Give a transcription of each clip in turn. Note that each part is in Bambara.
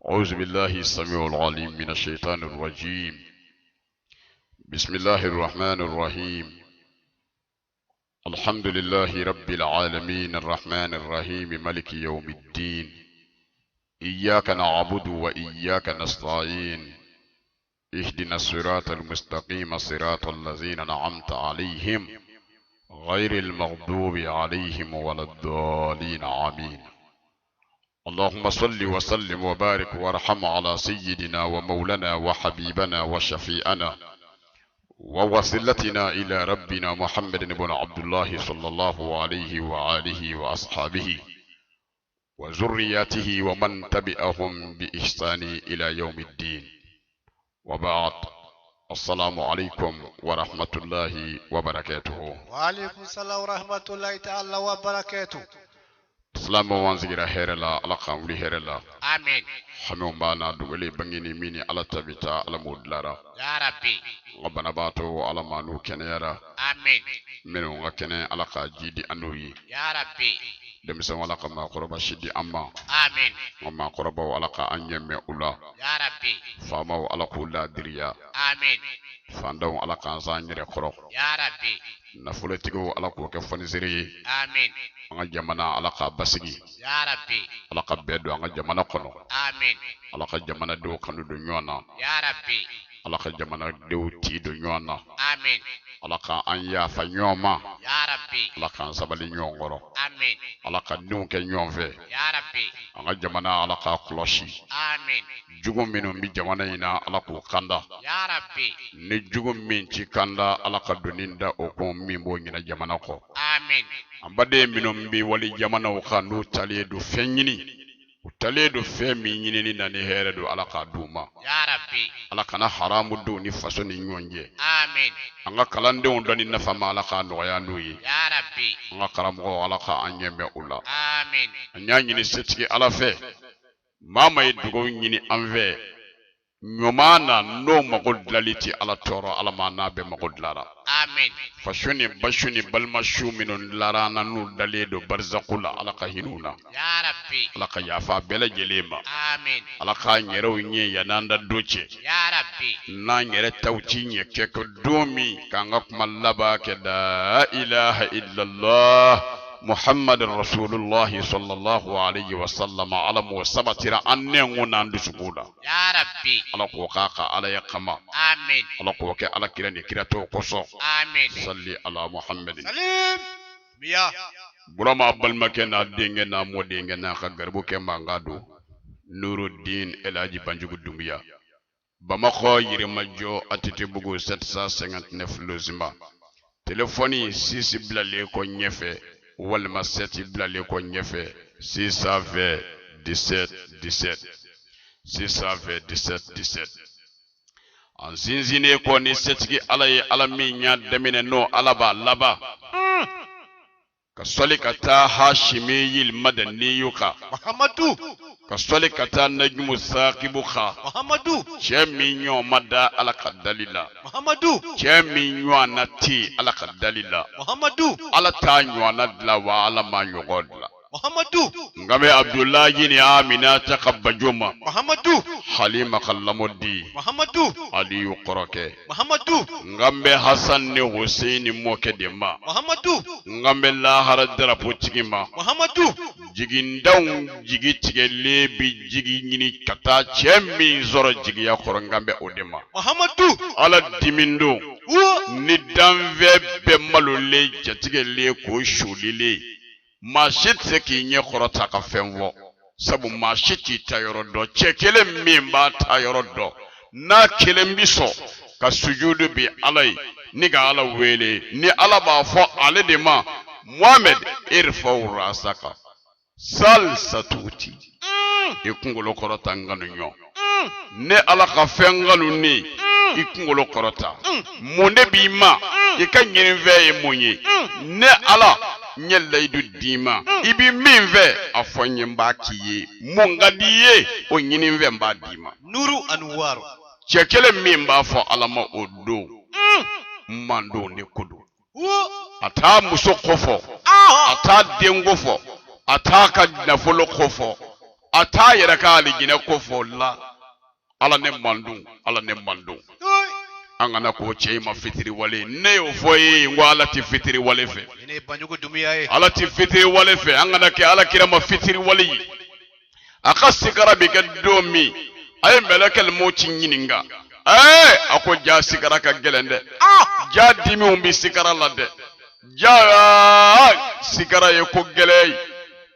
أعوذ بالله السميع العليم من الشيطان الرجيم. بسم الله الرحمن الرحيم. الحمد لله رب العالمين الرحمن الرحيم ملك يوم الدين. إياك نعبد وإياك نستعين. اهدنا الصراط المستقيم صراط الذين أنعمت عليهم غير المغضوب عليهم ولا الضالين آمين. اللهم صل وسلم وبارك وارحم على سيدنا ومولانا وحبيبنا وشفيعنا ووسيلتنا إلى ربنا محمد بن عبد الله صلى الله عليه وآله وأصحابه وذرياته ومن تبعهم بإحسان إلى يوم الدين، وبعد. السلام عليكم ورحمة الله وبركاته. وعليكم السلام ورحمة الله تعالى وبركاته. السلام وانزغير هيرلا على قامري هيرلا. آمين. حميم بانا دوغلي بنجيني ميني على تبتا على مودلارا. يا ربي. ربنا باتو على مانو كنيرا. آمين. منو غكني على قاجيدي أنوي. يا ربي. دمسا ولا قما قربا شدي أما. آمين. وما قربا ولا قا أنيم أولا. يا ربي. فما ولا قولا دريا. آمين. فاندو على قانزان يري قرو. يا ربي. نفولتيغو على كو كفنزري. آمين. anga jamana ala ka basigi يا ربي. ala ka bedo anga jamana kono آمين. ala ka jamana do kanu do nyona يا ربي. ala ka jamana do ti do nyona آمين. ala ka anya fa nyoma يا ربي. ala ka sabali nyongoro آمين. ala ka nunke nyonve يا ربي. anga jamana ala ka kloshi آمين. jugum minu mi jamana ina ala ko kanda يا ربي. ni jugum min ci kanda ala ka doninda o ko min bo nyina jamana ko آمين. ambade minu bi wali jamana o kanu taliye do fenyini utale do fe mi nyini ni nani here do ala ka duma يا ربي. ala kana haramu do ni faso ni nyonje آمين. anga kalande on doni nafa ma ala ka no ya nuyi يا ربي. anga karamo ala ka anyeme ula آمين. anya nyini setiki ala fe mama idugo nyini anve nyomana no magol laliti ala toro ala mana be magol lara آمين. fashuni bashuni balmashu minun larana nu daledo barzakula ala ka hinuna يا ربي. ala ka yafa bele jelema آمين. ala ka nyero nye yananda doce يا ربي. na nyere tawci nye keko domi kanga kuma laba ke da ilaha illallah muhammad rasulullah sallallahu alaihi wasallam ala mu sabatira anne ngona ndu sukula يا ربي. ala ko kaka ala yakama آمين. ala ko ke ala kirani kirato koso آمين. salli ala muhammadin سليم. بيا. burama balmake na denge na modenge na ka garbu ke mangado nuruddin elaji banjugu dumbiya bamako yirimajo atete bugu 759 lozima telefoni 6 blale ko nyefe walma 7 blale ko nyefe 620 17 17 620 17 17 an zinzine ko ni setigi alaye alami nya demine no alaba laba kasoli kata hashimiyil madaniyuka محمد. kasoli kata najmu saqibuka محمد. cheminyo mada ala kadalila محمد. cheminyo anati ala kadalila محمد. ala tanyo anadla wa ala ma yogodla محمد. ngame abdullahi ni amina takabbajuma محمد. halima kallamudi محمد. aliyu qoroke محمد. ngambe hasan ni husaini mokedema محمد. ngambe lahara drapo tigima محمد. jigindaw jigi tigele bi jigi nyini kata chemi zoro jigi ya khoro ngambe odema محمد. ala dimindo ni danve be malole jatigele ko shulile mashit se ki nye khoro ta ka fenwo sabu mashiti tayoro do chekele mimba tayoro do na kelembiso ka sujudu bi alai ni ga ala wele ni ala ba fo ale de ma muhammad irfau rasaka sal satuti ikungolo korota nganu nyo ne ala ka fengalu ni ikungolo korota monde bi ma ikanyere veye munyi ne ala nyelaidu dima ibi minve afonye mbakiye mongadiye onyini mve mba dima نور أنوار. chekele mimba fo alama odo mando ne kudu ata muso kofo ata dengo fo ata ka nafolo kofo ata yɛrɛ ka alijinɛ ko fɔ la ala ne mandun an kana ko cɛ ma fitiri wale ne y'o fɔ ye n ko ala ti fitiri wale fɛ ala ti fitiri wale fɛ an kana kɛ ala kira ma fitiri wale ye a ka sigara bɛ kɛ don min a ye mɛlɛkɛl moti ɲininka a ko ja sigara ka gɛlɛn dɛ ja dimiw bɛ sigara la dɛ ja sigara ye ko gɛlɛn ye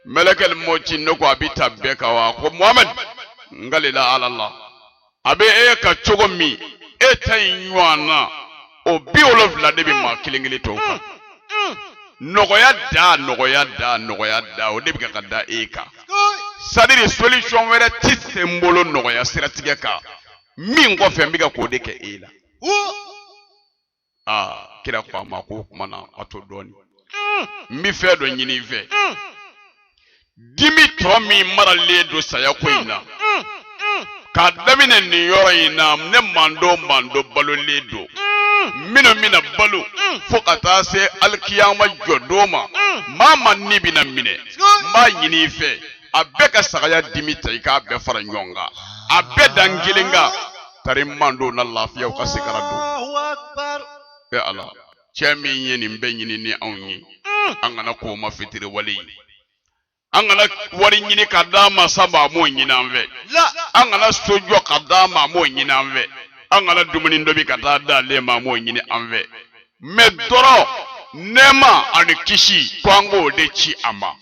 mɛlɛkɛl moti ne ko a bɛ ta bɛɛ kan wa ko Muhamad n galila ala la a bɛ e ka cogo min e ta in ɲɔgɔn na o 70 de bɛ maa kelen kelen tɔw kan nɔgɔya da o de bɛ ka da e kan sadiri solution wɛrɛ ti sen bolo nɔgɔya siratigɛ kan min kɔfɛ n bɛ ka k'o de kɛ e la kira ko a ma ko kuma na a to dɔɔni n bɛ fɛn dɔ ɲini i fɛ dimi tɔ min maralen don saya ko in na k'a daminɛ nin yɔrɔ in na ne mando balolen don minnu bɛna balo fo ka taa se alikiyama jɔ don ma maa ni bɛna minɛ n b'a ɲini i fɛ a bɛɛ ka sagaya dimi ta i k'a bɛɛ fara ɲɔgɔn kan a bɛɛ dan kelen kan tari mando na lafiya ka sigara don ala cɛ min ye nin bɛɛ ɲini ni anw ye an kana k'o ma fitiri wale ye an kana wari ɲini ka d'a ma sabu a m'o ɲini an fɛ an kana so jɔ ka d'a ma a m'o ɲini an fɛ an kana dumuni dɔ bi ka taa d'ale ma a m'o ɲini an fɛ mais dɔrɔn nɛɛma ani kisi ko an k'o de ci a ma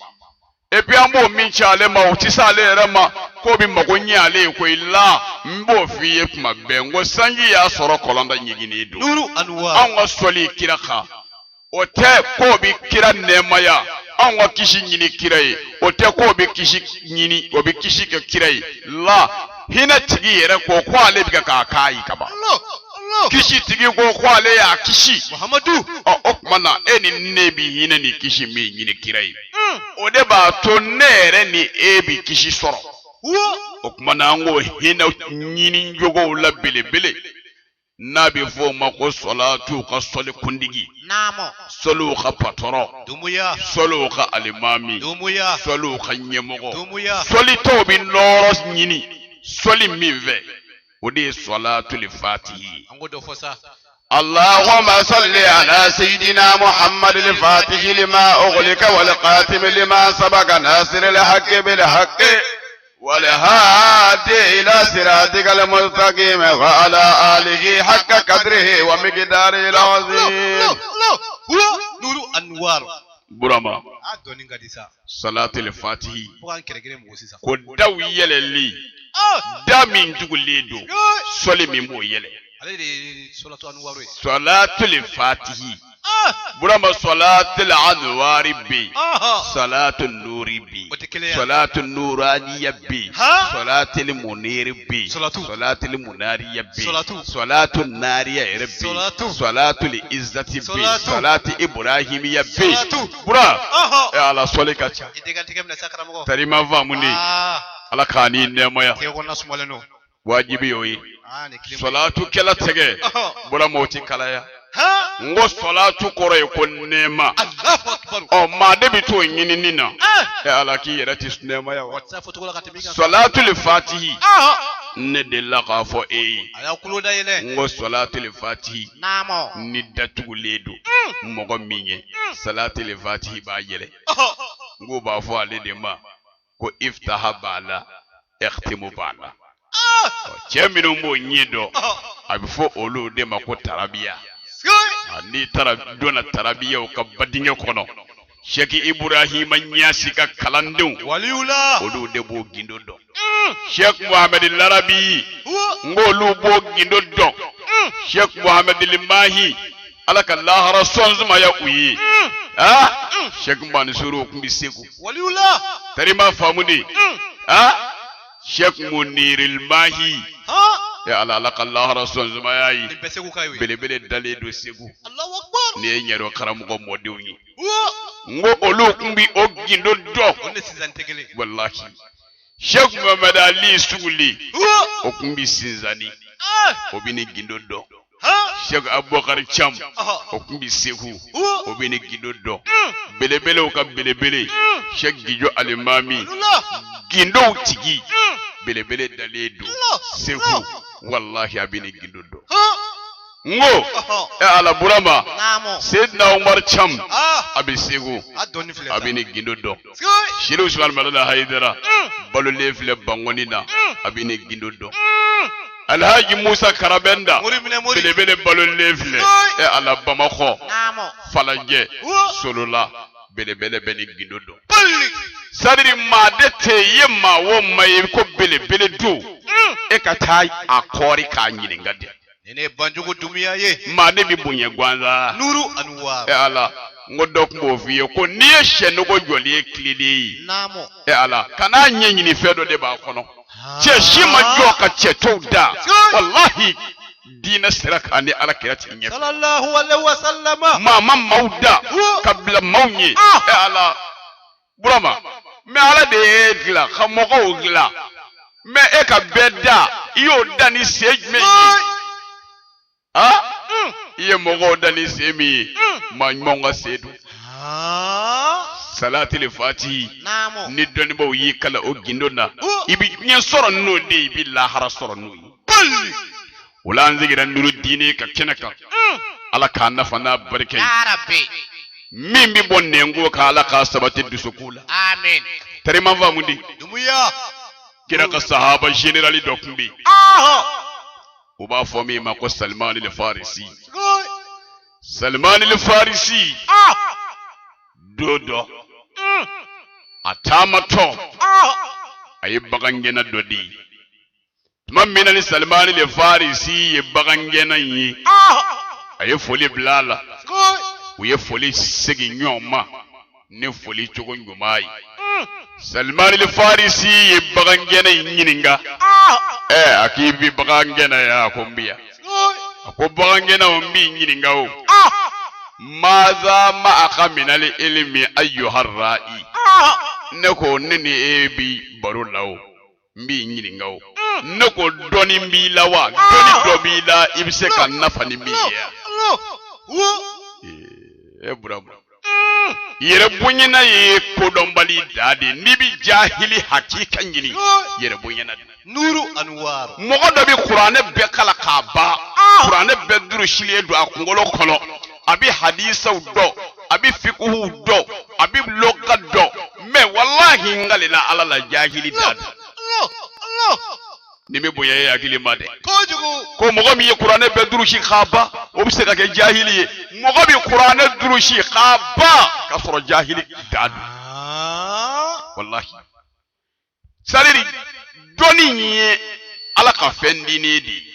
et puis an b'o min ci ale ma o tɛ se ale yɛrɛ ma k'o bi mago ɲɛ ale ye koyi la n b'o f'i ye tuma bɛɛ n ko sanji y'a sɔrɔ kɔlɔnda ɲɛginin don anw ka sɔli kira kan o tɛ k'o bi kira nɛɛmaya anw ka kisi ɲini kira ye o tɛ k'o bi kisi ɲini o bi kisi kɛ kira ye la hinɛ tigi yɛrɛ ko ale bɛ k'a k'a ye kaban kisi tigi ko ale y'a kisi Muhamadu o tuma na e ni ne bi hinɛ ni kisi min ɲini kira ye o de b'a to ne yɛrɛ ni e bi kisi sɔrɔ o tuma na an k'o hinɛ ɲini jogow la belebele n'a bɛ fɔ o ma ko sɔlatu ka sɔli kundigi sɔliw ka patɔrɔn sɔliw ka alimami sɔliw ka ɲɛmɔgɔ sɔli tɔw bɛ nɔrɔ ɲini sɔli min fɛ o de ye sɔlatul fatihi اللهم صل على سيدنا محمد الفاتح لما أغلق والقاتم لما سبق ناصر الحق بالحق والهادي إلى صراطك المستقيم وعلى آله حق قدره ومقداره العظيم نور أنوار برما صلاة الفاتحة كو داو يلي دا من جغلي دو صلي من بو يلي صلاة الفاتحة برما صلاة الأنوار بي صلاة النور بي صلاة النورانية بي صلاة المنير بي صلاة المنارية بي صلاة النارية ربي صلاة العزة بي صلاة إبراهيمية بي برا على صليك تريما فامني على كاني نمايا واجبي يوي صلاة كلا تجي برا موتي كلايا ngo salatu kore ko nema o ma de bitu nyini nina ala ki yere ti nema ya salatu li fatihi ne de la ka fo ngo salatu li fatihi ni datugu ledo mogo minye salatu li fatihi ba yele ngo ba fo ale de ma ko iftaha bala ikhtimu bala chemino mo nyido abifo olu de ma ko tarabiya ni tara dona tarabiya o ka badinge kono Sheikh Ibrahim Nyasi ka kalandu waliula olu de bo gindo do Sheikh Muhammad Larabi ngolu bo gindo do Sheikh Muhammad Limahi alaka Allah rasul zuma ya uyi Sheikh Mansuru kumbi seku waliula tarima famuni Sheikh Munir Limahi ya ala alaka Allah rasul zuma ya yi belebele dale do seku Allahu akbar ne nyero karamugo modewni ngo olu kumbi ogindo do wallahi Sheikh Muhammad Ali Suguli okumbi sinzani obini gindo do Sheikh Abubakar Cham o kumbi Seku o bene gindo do belebele o ka belebele Sheikh Gijo Alimami gindo tigi belebele daledo Seku wallahi abene gindo do ngo ala burama Sayyidina Umar Cham abi Seku abene gindo do Shiru Usman Malala Haidara balo lefle bangonina abene gindo do Alhaji Musa Karabenda belebele balo lefle ala Bamako Falanje Solola belebele bene gindo do sadiri madete yema wo mai ko belebele do ekata akori ka nyininga de nene banjugo dumia ye made bi bunye gwanza nuru anwar ala ngodok mo vie ko nie sheno go joli eklili namo ala kana nyenyini fedo de ba kono che shima joka che toda wallahi dina siraka ni ala kirati nye sallallahu alaihi wasallam mama mauda kabla maunyi ala burama me ala de gla khamogo gla me e ka beda yo dani sejme iye mogo dani semi ma monga sedu salatul fatihi ni doni bo yi kala o gindona ibi nyen soro no de ibi la hara soro no wala nzigira nuru dini ka kenaka ala ka nafa na barke ya rabbi mimbi bonne ngo ka ala ka sabati dusukula amen tare man va mundi dumuya kira ka sahaba generali dokumbi uba fomi ma ko Salman al-Farisi Salman al-Farisi dodo atamato ay bagangena dodi mamina ni Salman al-Farisi ye bagangena yi ay foli blala uye foli segi nyoma ne foli chogo ngumai Salman al-Farisi ye bagangena yininga akibi bagangena ya kombia ko bagangena ombi yininga o maza ma akamina li ilmi ayyuhar ra'i neko nini ebi barulawo mbi yininga o neko doni mbi lawa doni dobila ibse kan nafani mbi ya bravo yere bunyina ye kodombali dade nibi jahili hakikan yini yere bunyina nuru anwar mogodo bi qur'ane be kala kaba qur'ane be duru shile do akungolo kono abi hadisa do abi fiqhu do abi loga do me wallahi ngalila ala la jahili dade nimi boye akili made ko mogo mi qur'ane be duru shi khaba o bise ka ke jahili mogo bi qur'ane duru shi khaba ka soro jahili dade wallahi sariri doni nye ala ka fendi ne di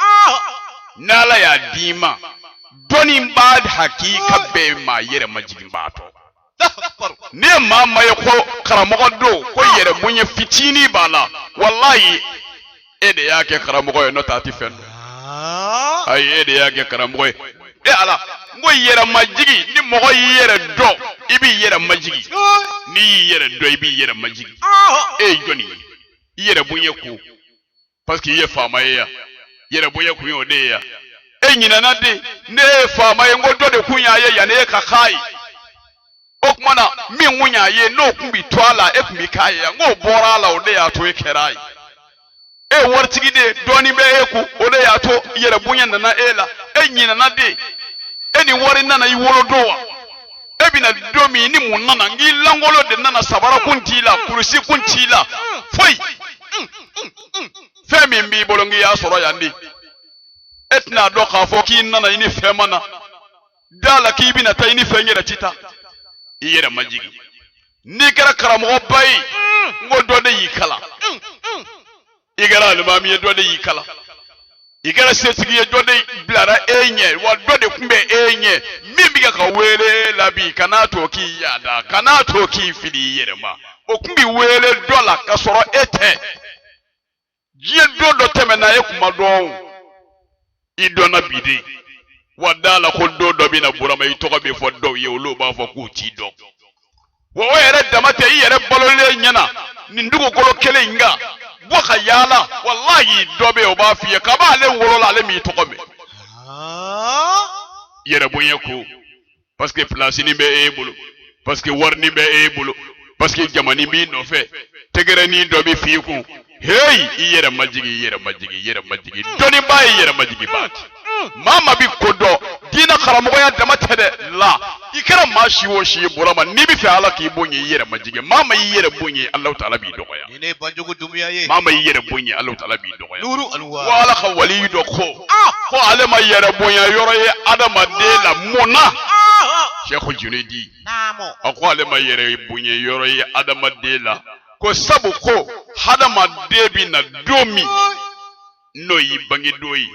nala ya dima doni bad hakika be ma yere majigin bato ne ma maye ko karamogo do ko yere munye fitini bala wallahi ede yake karamogo yo notati fendo ay ede yake karamogo ala ngo yere majigi ni mogo yere do ibi yere majigi ni yere do ibi yere majigi joni yere bunye ku parce que ye fama ya yere bunye ku yo de ya nyina na de ne fama ye ngo do de kunya ye ya ne ka kai okmana mi ngunya ye no kumbi twala e kumbi kai ya ngo bora la o de ya to e kerai wartigi de doni be eku o de ya to yere bunye na ela nyina na de eni wori nana yi wolo dowa ebina domi ni munana ngi langolo de nana sabara kuntila kurusi kuntila foi femi mbi bolongi ya soro yandi etna do ka fo ki nana ini femana dala ki bina tay ni fenyera tita yere majigi ni kara karamo bay ngo do de yikala igara almami do de yikala igara setigi ye do de blara enye wa do de kumbe enye mimbi ka wele labi kana to ki yada kana to ki fili yere ma o kumbi wele dola ka soro ete jie do temena ye kuma don idona bide wadala ko do bi na burama itoka be fo do ye olo ba fo ku ti do wo yere damate yere bolole nyana nindugo kolo kele nga boka yala wallahi dobe o ba fiye ka ba le woro la le mi to ko me yɛrɛ bonya ko parce que place ni bɛ e bolo parce que wari ni bɛ e bolo parce que jamani b'i nɔfɛ tɛgɛrɛ ni dɔ bɛ f'i kun hey i yɛrɛ majigi dɔnni b'a ye yɛrɛ majigi b'a maa ma bi ko dɔn diinɛ karamɔgɔya dama tɛ dɛ la i kɛra maa si o si ye bɔra ma n'i bɛ fɛ ala k'i bonya i yɛrɛ majigi maa ma i yɛrɛ bonya Alahu Taala b'i dɔgɔya maa ma i yɛrɛ bonya Alahu Taala b'i dɔgɔya wa ala ka wali dɔ ko ale ma yɛrɛ bonya yɔrɔ ye adamaden la mun na Sheikh Junaydi a ko ale ma yɛrɛ bonya yɔrɔ ye adamaden la ko sabu ko hadamaden bɛ na don min n'o y'i bange don ye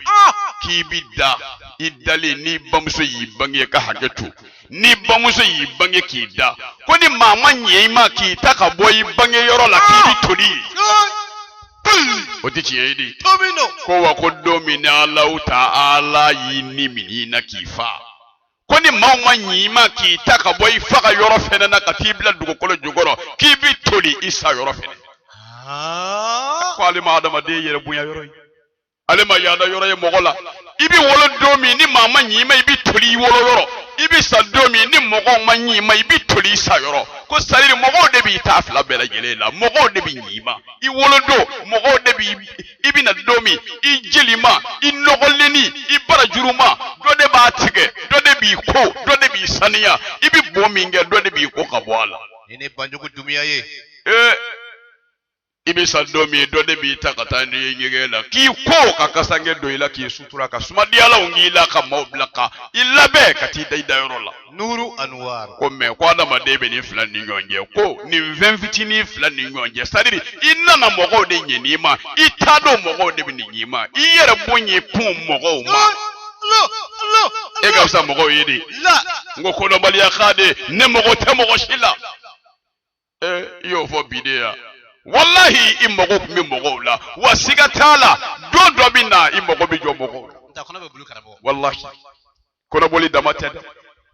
k'i bi da i dalen ni bamuso y'i bange ka hakɛ to ni bamuso y'i bange k'i da ko ni maa ma ɲɛ i ma k'i ta ka bɔ i bange yɔrɔ la k'i bi toli ye o tɛ tiɲɛ ye de ko wa ko don min ni Alahu Taala y'i ni minɛ na k'i fa ko ni maa ma ɲɛ i ma k'i ta ka bɔ i fa ka yɔrɔ fɛnɛ na ka t'i bila dugukolo jukɔrɔ k'i bi toli i sa yɔrɔ fɛnɛ ko ale ma adamaden yɛrɛ bonya yɔrɔ ye ale ma yaada yɔrɔ ye mɔgɔ la i bi wolo don min ni maa ma ɲɛ i ma i bi toli i wolo yɔrɔ i bi sa don min ni mɔgɔw ma ɲɛ i ma i bi toli i sa yɔrɔ ko sayiri mɔgɔw de b'i ta fila bɛɛ lajɛlen la mɔgɔw de b'i ɲɛ i ma i wolo don mɔgɔw de i bi na don min i jeli ma i nɔgɔlenni i barajuru ma dɔ de b'a tigɛ dɔ de b'i ko dɔ de b'i saniya i bi bon min kɛ dɔ de b'i ko ka bɔ a la i bɛ sa don min dɔ de b'i ta ka taa n'i ye ɲɛgɛn la k'i ko ka kasange don i la k'i sutura ka sumadiyalaw k'i la ka maaw bila ka i labɛn ka t'i da i dayɔrɔ la ko mɛ ko adamaden bɛ nin fila ni ɲɔgɔn cɛ ko nin fɛn fitinin fila ni ɲɔgɔn cɛ c'est-à-dire i nana mɔgɔw de ɲɛ n'i ma i t'a dɔn mɔgɔw de bɛ nin ɲɛ ma i yɛrɛ bonya kun mɔgɔw ma e ka fisa mɔgɔw ye de n ko kodɔnbaliya ka de ne mɔgɔ tɛ mɔgɔ si la i y'o fɔ bi de ya wallahi i mago kun bɛ mɔgɔw la wa siga t'a la don dɔ bɛ na i mago bɛ jɔ mɔgɔw la wallahi kɔnɔbɔli dama tɛ dɛ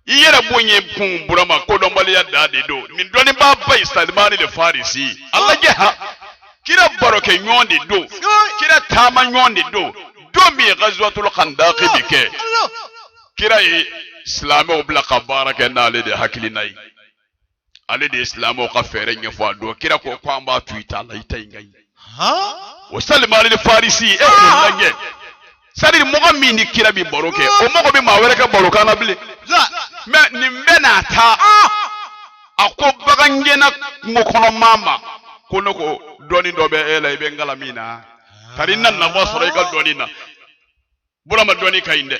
i yɛrɛ bonya kun burama kodɔnbaliya da de don nin dɔnnibaa ba ye Salimani le Farisi a lajɛ ha kira barokɛ ɲɔgɔn de don kira taama ɲɔgɔn de don min ye Ghazwatul Khandaq bɛ kɛ kira ye silamɛw bila ka baara kɛ n'ale de hakilina ye ale de islamu ka fɛrɛ ɲɛfɔ a don kira ko an b'a to i ta la i ta in ka ɲi o Salimani le Farisi ko lajɛ c'est-à-dire mɔgɔ min ni kira bi baro kɛ o mɔgɔ bɛ maa wɛrɛ kɛ baro kan na bilen mais nin bɛ n'a ta a ko bagangɛnna kungo kɔnɔ maa ma ko ne ko dɔɔni dɔ bɛ e la i bɛ ngala min na tari na nafa sɔrɔ i ka dɔɔni na burama dɔɔni ka ɲi dɛ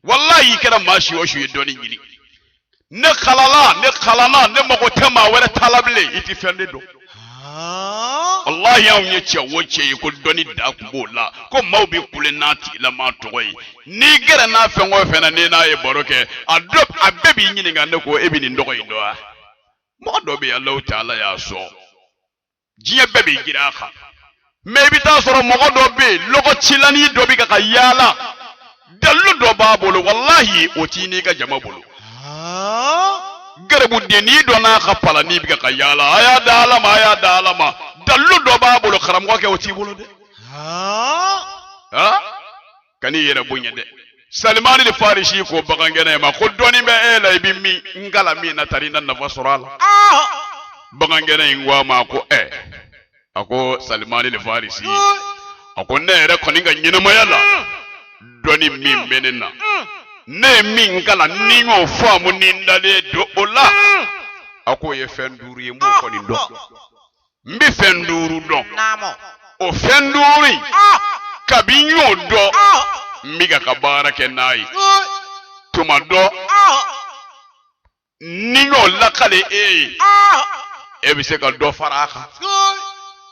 wallahi kɛra maa si o si ye dɔɔni ɲini ne kalala ne mago tɛ maa wɛrɛ ta la bilen i ti fɛn de don wallahi anw ye cɛ o cɛ ye ko dɔɔni da kun b'o la ko maaw bɛ kule n'a tigilama tɔgɔ ye n'i gɛrɛ n'a fɛn o fɛn na ni n'a ye baro kɛ a bɛɛ b'i ɲininka ne ko e bɛ nin dɔgɔ in dɔn wa mɔgɔ dɔ bɛ yen Alahu Taala y'a sɔn diɲɛ bɛɛ b'i girin a kan mais i bɛ taa sɔrɔ mɔgɔ dɔ bɛ yen lɔgɔcilanin dɔ bɛ ka yaala dalu dɔ b'a bolo wallahi o t'i n'i ka jama bolo garibu denni dɔ n'a ka palani bɛ ka yaala a y'a da Ala ma dalu dɔ b'a bolo karamɔgɔ kɛ o t'i bolo dɛ kan'i yɛrɛ bonya dɛ Salimani le Farisi ko bagangɛnɛ ma ko dɔɔni bɛ e la i bɛ min ngala min na tari na nafa sɔrɔ a la bagangɛnɛ in ko a ma ko a ko Salimani le Farisi a ko ne yɛrɛ kɔni ka ɲɛnamaya la dɔɔni min bɛ ne na ne ye min kala ni y'o faamu ni n dalen don o la a k'o ye fɛn duuru ye n b'o kɔni dɔn n bɛ fɛn duuru dɔn o fɛn duuru in kabi n y'o dɔn n bɛ ka baara kɛ n'a ye tuma dɔ ni y'o lakale e ye e bɛ se ka dɔ fara a kan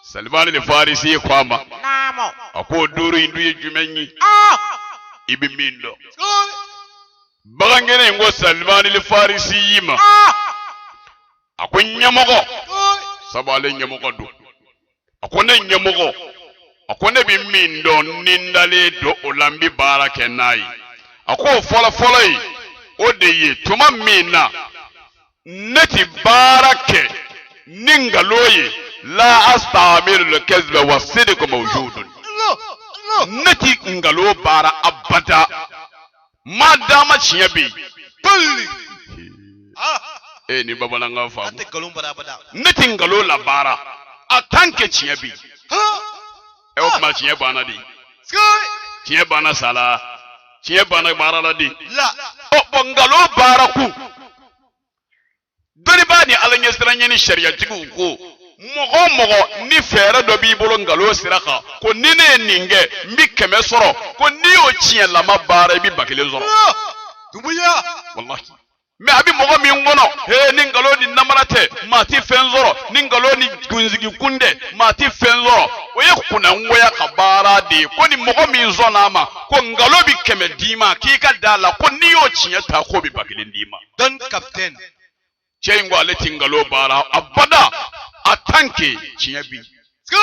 Salimani le Farisi ko a ma a k'o duuru in dun ye jumɛn ye i bɛ min dɔn bagangɛnɛ in ko Salimani le Farisi yi ma a ko ɲɛmɔgɔ sabu ale ɲɛmɔgɔ don a ko ne ɲɛmɔgɔ a ko ne bɛ min dɔn ni n dalen don o la n bɛ baara kɛ n'a ye a ko fɔlɔfɔlɔ ye o de ye tuma min na ne ti baara kɛ ni nkalon ye la astamilu al-kadhiba wa sidqu mawjudun ne ti nkalon baara abada ma dama tiɲɛ bɛ yen Bulli. Ah. ni bamanankan faamu Ate galon bada bada. ne tɛ nkalon labaara a tant que tiɲɛ bɛ yen o tuma tiɲɛ banna de Sky. tiɲɛ banna sala tiɲɛ banna baara la de La. bon nkalon baara kun dɔnnibaa ni ala ɲɛsiranɲɛ ni sariyatigiw ko mɔgɔ o mɔgɔ ni fɛɛrɛ dɔ b'i bolo nkalon sira kan ko ni ne ye nin kɛ n bɛ 100 sɔrɔ ko n'i y'o tiɲɛlama baara i bɛ 1000 sɔrɔ Dumbuya. wallahi mais a bɛ mɔgɔ min kɔnɔ ni nkalon ni namara tɛ maa ti fɛn sɔrɔ ni nkalon ni kunsigi kun tɛ maa ti fɛn sɔrɔ o ye kunnangoya ka baara de ye ko ni mɔgɔ min sɔnna a ma ko nkalon bɛ 100 d'i ma k'i ka da la ko n'i y'o tiɲɛ ta k'o bɛ 1000 d'i ma Don captain. cɛ in ko ale ti nkalon baara abada a tant que tiɲɛ bi Sky.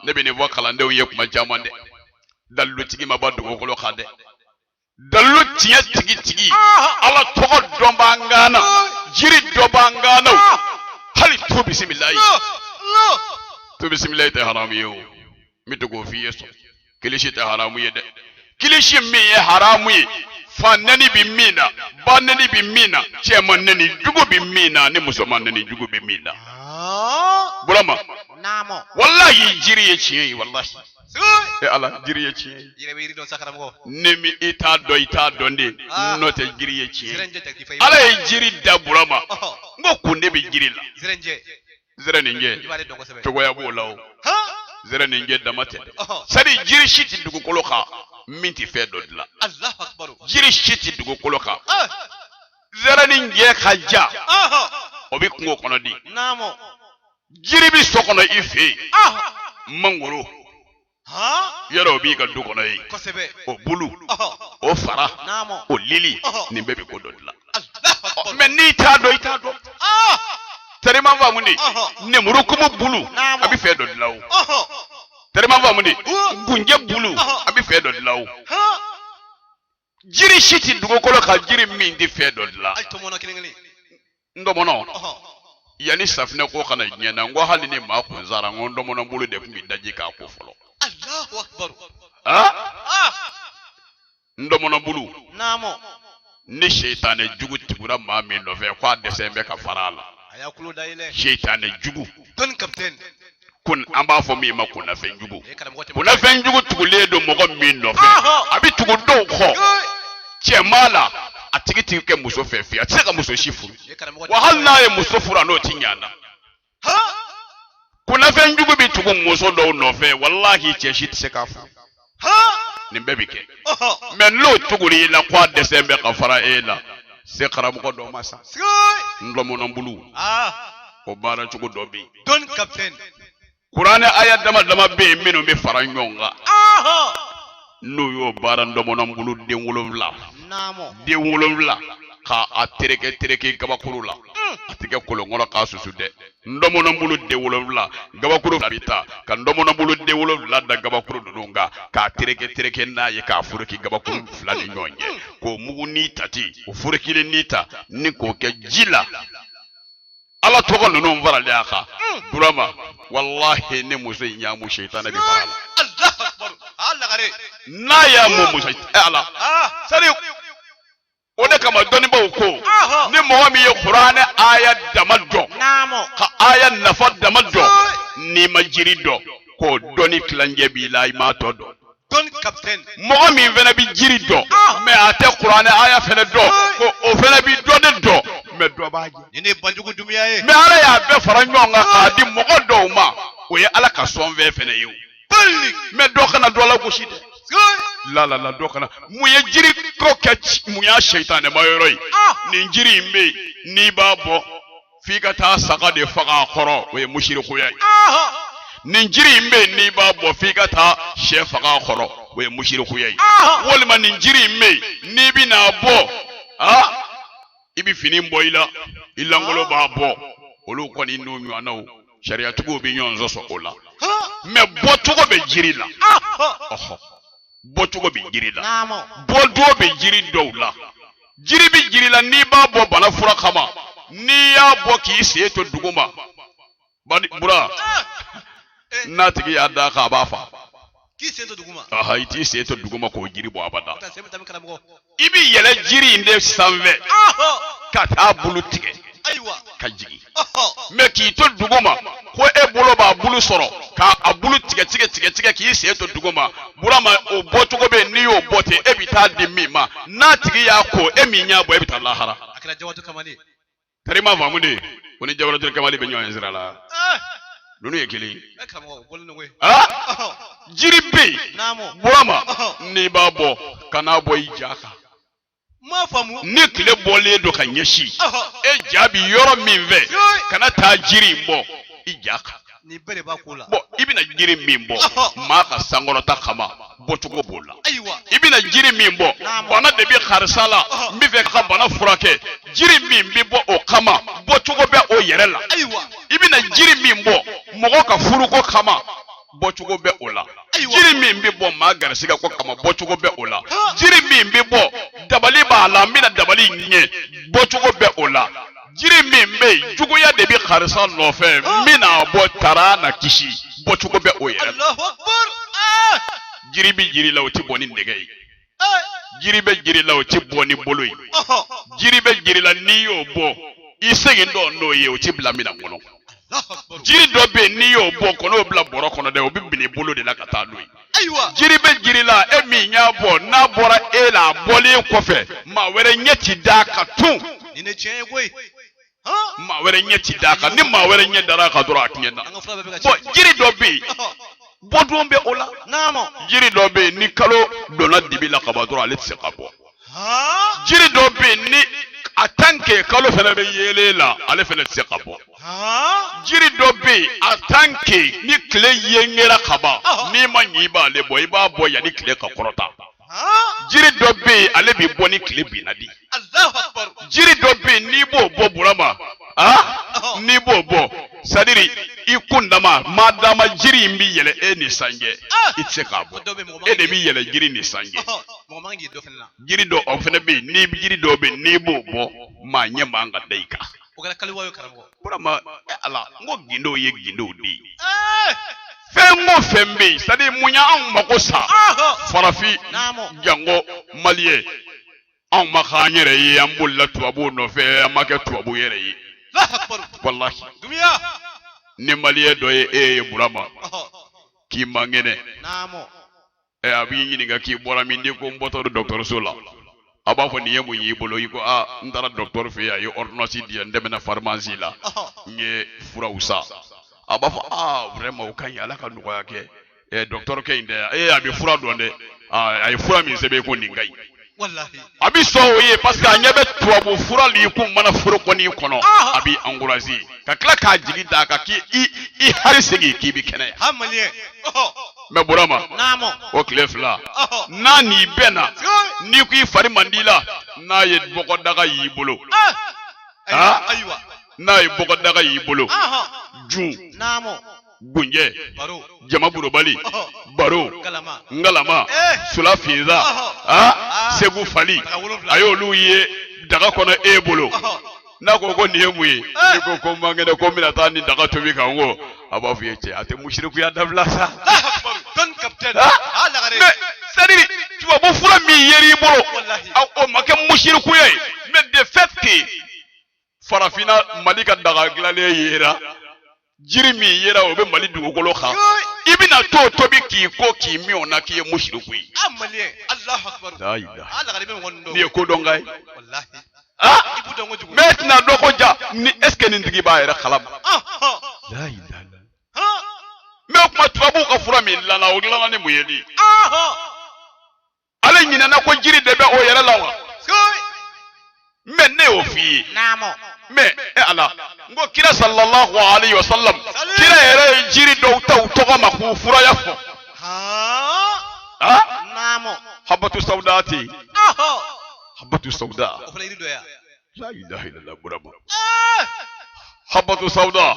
ne bɛ nin fɔ kalandenw ye kuma caman dɛ dalilutigi ma bɔ dugukolo kan dɛ dalilu tiɲɛ tigi ala tɔgɔ dɔn b'an kan na jiri dɔ b'an kan na hali to bisimilayi to bisimilayi tɛ haramu ye o n bɛ to k'o f'i ye sɔn kilisi tɛ haramu ye dɛ kilisi min ye haramu ye fa nɛni bɛ min na ba nɛni bɛ min na cɛman nɛni jugu bɛ min na ni musoman nɛni jugu bɛ min na burama Namo. wallahi jiri ye tiɲɛ ye wallahi Sky. ala jiri ye tiɲɛ ye Yere be yiri don sakara mo. ne mi i t'a dɔn de n'o tɛ jiri ye tiɲɛ ye Zirenje takti fay. ala ye jiri da burama n ko kun de bɛ jiri la Zirenje. zɛrɛ nin jɛ Ibale don ko sebe. cogoya b'o la o Ha? zɛrɛ nin jɛ dama tɛ dɛ sari jiri si tɛ dugukolo kan min tɛ fɛn dɔ dilan Allahu akbar. jiri si tɛ dugukolo kan Ah. zɛrɛ nin jɛ ka ja Ah. o bɛ kungo kɔnɔ di Namo. jiri bɛ so kɔnɔ i fɛ yen Ah. mangoro Ha? yɔrɔ o b'i ka du kɔnɔ yen Ko sebe. o bulu Ah. o fara Namo. o lili nin bɛɛ bɛ ko dɔ dilan Allahu akbar. mɛ n'i t'a dɔn i t'a dɔn Ah. tɛrɛman faamu de nemurukumu bulu a bɛ fɛn dɔ dilan o Ah. tɛrɛman faamu de gunjɛ bulu a bɛ fɛn dɔ dilan o Ha? jiri si tɛ dugukolo kan jiri min tɛ fɛn dɔ dilan Ay to mono kilingili. n dɔmɔnɔ Ah. yanni safinɛ ko kana diɲɛ na n ko hali ni maa kun sara n ko n dɔmɔnɔ bolo de tun bɛ daji k'a ko fɔlɔ Allahu akbar. ah Ah. n dɔmɔnɔ bulu Namo. ni seitanɛ jugu tugura maa min nɔfɛ k'a dɛsɛ bɛ ka fara a la Aya kulo dayile. seitanɛ jugu Don captain. kun an b'a fɔ min ma kunnafɛn jugu E karam gote. kunnafɛn jugu tugulen don mɔgɔ min nɔfɛ a bɛ tugu dɔw kɔ cɛ maa la a tigi tɛ kɛ muso fɛ fiyewu a tɛ se ka muso si furu E karam gote. wa hali n'a ye muso furu a n'o tɛ ɲa na Ha? kunnafɛn jugu bɛ tugu muso dɔw nɔfɛ walahi cɛ si tɛ se k'a furu Ha? nin bɛɛ bɛ kɛ Ah. mɛ n'o tuguli i la k'a dɛsɛ bɛ ka fara e la se karamɔgɔ dɔ ma sa Sky. n lɔmɔnɔ bulu Ah. o baara cogo dɔ bɛ yen Don captain. kuranɛ aya dama dama bɛ yen minnu bɛ fara ɲɔgɔn kan Ah. n'o y'o baara ndɔmɔnɔ bulu den 7 Namo. den 7 k'a tereke gabakuru la a tɛ kɛ kolon kɔnɔ k'a susu dɛ ndɔmɔnɔ bulu den 7 gabakuru fila bɛ ta ka ndɔmɔnɔ bulu den 7 da gabakuru ninnu kan k'a tereke n'a ye k'a foroki gabakuru fila ni ɲɔgɔn cɛ k'o mugu ni tati o forokilen ni ta ni k'o kɛ ji la ala tɔgɔ ninnu faralen a kan burama walahi ne muso in y'a mu seitanɛ bɛ fara la Allahu akbar. Allah gare. n'a y'a mu muso ala Ah. sari o de kama dɔnnibaw ko Ah. ni mɔgɔ min ye kuranɛ aya dama dɔn Namo. ka aya nafa dama dɔn n'i ma jiri dɔn k'o dɔnni tilancɛ b'i la i m'a tɔ dɔn Don captain. mɔgɔ min fana bɛ jiri dɔn mɛ a tɛ kuranɛ aya fana dɔn ko o fana bɛ dɔ de dɔn mɛ dɔ b'a jɛ Nini banjugu dumiya ye. mɛ ala y'a bɛɛ fara ɲɔgɔn kan k'a di mɔgɔ dɔw ma o ye ala ka sɔnfɛn fana ye o Bulli. mɛ dɔ kana dɔ la gosi dɛ Sky. la dɔ kana mun ye jiri ko kɛ mun y'a seitanɛ ma yɔrɔ ye nin jiri in bɛ yen n'i b'a bɔ f'i ka taa saga de faga a kɔrɔ o ye musirikuya ye Ah. nin jiri in bɛ yen n'i b'a bɔ f'i ka taa sɛ faga a kɔrɔ o ye musirikuya ye walima nin jiri in bɛ yen n'i bɛ n'a bɔ i bɛ fini bɔ i la i lankolon b'a bɔ olu kɔni n'o ɲɔgɔnnaw sariyatigiw bɛ ɲɔgɔn sɔsɔ o la mɛ bɔcogo bɛ jiri la ɔhɔ bɔcogo bɛ jiri la Namo. bɔcogo bɛ jiri dɔw la jiri bɛ jiri la n'i b'a bɔ bana fura kama n'i y'a bɔ k'i sen to duguma bura n'a tigi y'a da kan a b'a fa K'i sen to duguma. aha i t'i sen to duguma k'o jiri bɔ abada Ka sen tami karamɔgɔ. i bi yɛlɛ jiri in de sanfɛ ka taa bulu tigɛ Ayiwa. ka jigin mais k'i to duguma ko e bolo b'a bulu sɔrɔ k'a bulu tigɛ k'i sen to duguma burama o bɔcogo bɛ yen n'i y'o bɔ ten e bɛ taa di min ma n'a tigi y'a ko e min y'a bɔ e bɛ taa lahara A kɛra Jawatu Kamalen. karima faamu de ko ni Jawaratul Kamali bɛ ɲɔgɔn ye sira la ninnu ye kelen E karamɔgɔ bɔlen don koyi. jiri bɛ yen Naamu. burama n'i b'a bɔ kana bɔ i ja kan Ma faamu. ni tile bɔlen don ka ɲɛsin e ja bi yɔrɔ min fɛ kana taa jiri in bɔ i ja kan Ni bɛɛ de b'a ko la. bɔn i bɛna jiri min bɔ maa ka sankɔrɔta kama bɔcogo b'o la Ayiwa. i bɛna jiri min bɔ bana de bɛ karisa la n bɛ fɛ ka bana furakɛ jiri min bɛ bɔ o kama bɔcogo bɛ o yɛrɛ la Ayiwa. i bɛna jiri min bɔ mɔgɔ ka furuko kama bɔcogo bɛ o la jiri min bɛ bɔ maa garisɛgɛ ko kama bɔcogo bɛ o la jiri min bɛ bɔ dabali b'a la n bɛna dabali ɲɛ bɔcogo bɛ o la jiri min bɛ yen juguya de bɛ karisa nɔfɛ n bɛna bɔ tara na kisi bɔcogo bɛ o yɛrɛ la Allahu Akbar. jiri bɛ jiri la o tɛ bɔ ni nɛgɛ ye jiri bɛ jiri la o tɛ bɔ ni bolo ye jiri bɛ jiri la n'i y'o bɔ i segin dɔ n'o ye o tɛ bila minɛn kɔnɔ jiri dɔ bɛ yen n'i y'o bɔ kɔnɔ bila bɔrɔ kɔnɔ dɛ o bɛ bin i bolo de la ka taa n'o ye Ayiwa. jiri bɛ jiri la e min y'a bɔ n'a bɔra e la a bɔlen kɔfɛ maa wɛrɛ ɲɛ ti d'a kan tun Nin ne tiɲɛ ye koyi. maa wɛrɛ ɲɛ ti d'a kan ni maa wɛrɛ ɲɛ dara a kan dɔrɔn a tiɲɛ na An ka fura bɛɛ bɛ ka bɔn tiɲɛ. jiri dɔ bɛ yen bɔdon bɛ o la Naamu. jiri dɔ bɛ yen ni kalo donna dibi la ka ban dɔrɔn ale tɛ se ka bɔ jiri dɔ bɛ yen ni a tanke kalo fana bɛ yeelen la ale fana tɛ se ka bɔ jiri dɔ bɛ yen a tanke ni tile yengera ka ban n'i ma ɲɛ i b'ale bɔ i b'a bɔ yanni tile ka kɔrɔta jiri dɔ bɛ yen ale bɛ bɔ ni tile binna di Allahu Akbar. jiri dɔ bɛ yen n'i b'o bɔ burama n'i b'o bɔ sadiri i kundama maa dama jiri in bɛ yɛlɛ e ni sanjɛ i tɛ se k'a bɔ e de bɛ yɛlɛ jiri ni sanjɛ Mɔgɔ man k'i dɔ fana na. jiri dɔ o fana bɛ yen ni jiri dɔ bɛ yen n'i b'o bɔ maa ɲɛ man ka da i kan O kɛra kaliwa ye karamɔgɔ. burama ala n ko gindow ye gindow de ye fɛn o fɛn bɛ yen sadiri mun y'anw mako sa farafin jango maliyɛn anw ma k'an yɛrɛ ye an bolila tubabuw nɔfɛ an ma kɛ tubabu yɛrɛ ye Allahu Akbar. walahi Dumiya. ni maliyɛn dɔ ye e ye burama k'i man kɛnɛ Naamu. a b'i ɲininka k'i bɔra min n'i ko n bɔtɔ don dɔgɔtɔrɔso la a b'a fɔ nin ye mun y'i bolo i ko n taara dɔgɔtɔrɔ fɛ yen a ye ordonnance di yan n tɛmɛna pharmacie la n ye furaw san a b'a fɔ vraiment o ka ɲi ala ka nɔgɔya kɛ dɔgɔtɔrɔ kɛ in dɛ a bɛ fura dɔn dɛ a ye fura min sɛbɛn ko nin ka ɲi Wallahi. a bɛ sɔn o ye parce que a ɲɛ bɛ tubabu fura li kun mana foroko n'i kɔnɔ a b'i encourager ka tila k'a jigi d'a kan k'i hali segin k'i bɛ kɛnɛya Ha maliyɛn. mɛ burama Naamu. o tile fila n'a n'i bɛnna n'i ko i fari man di la n'a ye bɔgɔdaga y'i bolo Ayiwa. n'a ye bɔgɔdaga y'i bolo jun Naamu. gunjɛ Baro. jama burubali baro Galama. ngalama sula finza segu fali a y'olu ye daga kɔnɔ e bolo n'a ko nin ye mun ye n'i ko n man kɛnɛ ko n bɛna taa nin daga tobi kan ko a b'a fɔ i ye cɛ a tɛ musirikuya dabila sa Don capitaine. mais c'est-à-dire tubabu fura min yer'i bolo o ma kɛ musirikuya ye mais de fait que farafinna mali ka daga dilanlen yera jiri min yera o bɛ mali dugukolo kan i bɛna t'o tobi k'i ko k'i min o na k'i ye musiriku ye Ha maliyɛn. Allahu Akbar. Ha lagare bɛ mɔgɔ nin dɔn. n'i ye ko dɔn ka ye Wallahi. I b'u dɔn kojugu. mais tɛna dɔn ko ja ni est ce que nin tigi b'a yɛrɛ kalama mais o tuma tubabuw ka fura min dilanna o dilanna ni mun ye di ale ɲinɛna ko jiri de bɛ o yɛrɛ la wa mais ne y'o f'i ye mais ala n ko kira sallallahu alayhi wa sallam kira yɛrɛ ye jiri dɔw ta u tɔgɔ ma k'u furaya fɔ Naamu. habatu sawdati habatu sawda O fana yiri dɔ ya. la ilaha illallah burama habatu sawda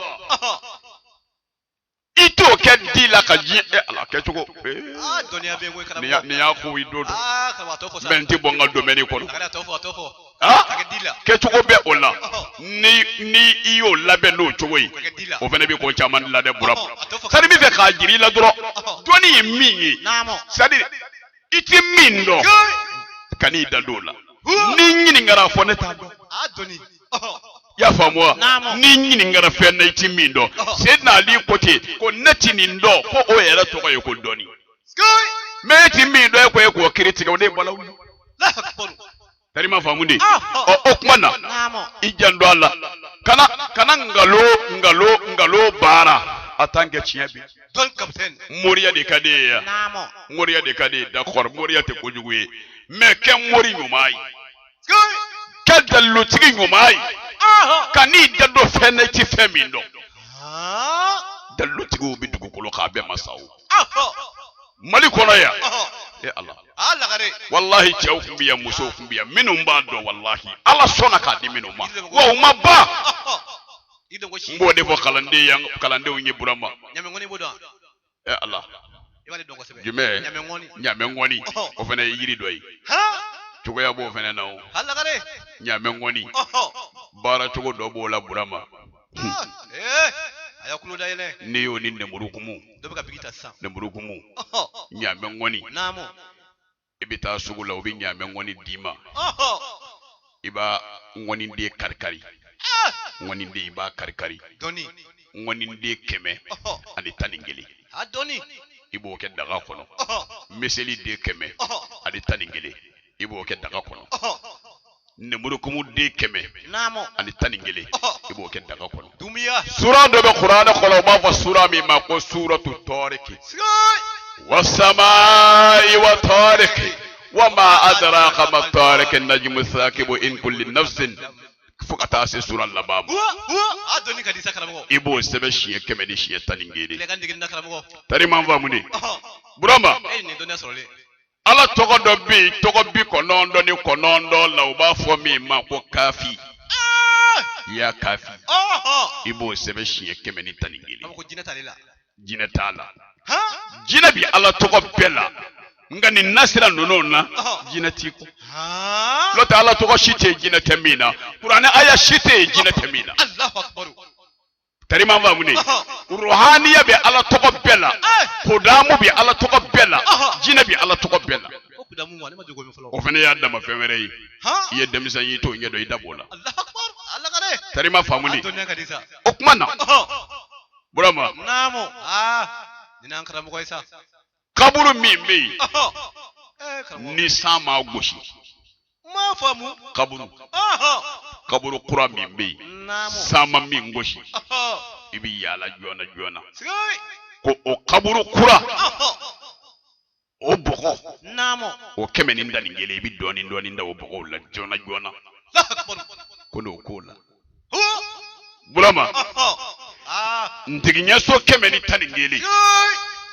i ito ke di la ka ji ala ke chugo Dunia be ngwe karamɔgɔ. ni ya ko wido do Karamɔgɔ to fo sa. menti bonga domaine ko Lagare to fo. ah Dila. ke chugo be ola ni iyo labe no chugo yi o fene bi ko chaman la de burab sadi mi fe ka jiri la doro doni mingi Namo. sadi iti mindo kani da dola ni nyini ngara fo ne ta do Doni. ya famwa Namo. ni nyini ngara fe na iti mindo sayyidina ali kote ko nati ni ndo ko o yera to ko ko doni me iti mindo e ko kiriti ko ne balawu La akbar. tari ma famu de o kuma na Namo. ijando Allah kana ngalo bara atanke chiabi Don captain. moriya de kade ya Namo. moriya de kade d'accord moriya te ko juguye mais ken mori nyumai kel dallo tigi nyumai kani dado fene ti femindo dallo tigi obi dugu kolo ka be masawo mali kono ya Allah Lagare. wallahi cɛw kun biya musow kun biya minnu b'a dɔn wallahi ala sɔnna k'a di minnu ma wa u ma ban n b'o de fɔ kalandenw ye burama Nyamengoni bodo. Allah Ibali dongo sebe. jumɛn Nyamengoni. ɲamɛŋɔni o fana ye yiri dɔ ye cogoya b'o fana na o Lagare. ɲamɛŋɔni baara cogo dɔ b'o la burama Aya kulo da yele. n'i y'o ni nemurukumu Dobe ka bigita san. nemurukumu ɲamɛŋɔni Namo. i bɛ taa sugu la u bɛ ɲamɛŋɔni d'i ma i b'a ŋɔniden kari-kari ŋɔniden i b'a kari-kari Doni. ŋɔniden 100 ani 11 Doni. i b'o kɛ daga kɔnɔ miseli den 100 ani 11 i b'o kɛ daga kɔnɔ nemurukumu den 100 Namo. ani 11 i b'o kɛ daga kɔnɔ Dumiya. sura dɔ bɛ kuranɛ kɔnɔ u b'a fɔ sura min ma ko suratu tɔriki wasamaa'i wa tariki wama adraka ma tariki najmu thaqibu in kulli nafsin fo ka taa se sura laban ma Doni ka disa karamɔgɔ. i b'o sɛbɛn siɲɛ 100 ni siɲɛ 11 Ile kan digin na karamɔgɔ. tari man faamu de burama Ni doni sɔrɔlen. ala tɔgɔ dɔ bɛ yen tɔgɔ 99 la u b'a fɔ min ma ko kafi ya kafi i b'o sɛbɛn siɲɛ 100 ni 11 Ko jinɛ tale la. jinɛ t'a la jinɛ bi ala tɔgɔ bɛɛ la nka nin nasira ninnu na jinɛ t'i kun n'o tɛ ala tɔgɔ si tɛ jinɛ tɛ min na kuranɛ aya si tɛ jinɛ tɛ min na Allahu akbar. tari ma faamu de ruhaniya bɛ ala tɔgɔ bɛɛ la kodamu bɛ ala tɔgɔ bɛɛ la jinɛ bɛ ala tɔgɔ bɛɛ la O kudamu wa ne ma jogo min fɔlɔ. o fana y'a dama fɛn wɛrɛ ye i ye denmisɛn y'i to ɲɛ dɔn i da b'o la Allahu akbar. Lagare. tari ma faamu de Doni ka disa. o kuma na burama Namo. Ni nan karamɔgɔ isa. kaburu min bɛ yen Karamɔgɔ. ni san m'a gosi Ma famu. kaburu kura min bɛ yen Namo. san ma min gosi i bɛ yaala joona Sigai. ko o kaburu kura o bɔgɔ Namo. o 100 ni 11 i bɛ dɔɔnin da o bɔgɔw la joona Allahu akbar. ko n'o k'o la burama ntigiɲɛ so 100 ni 11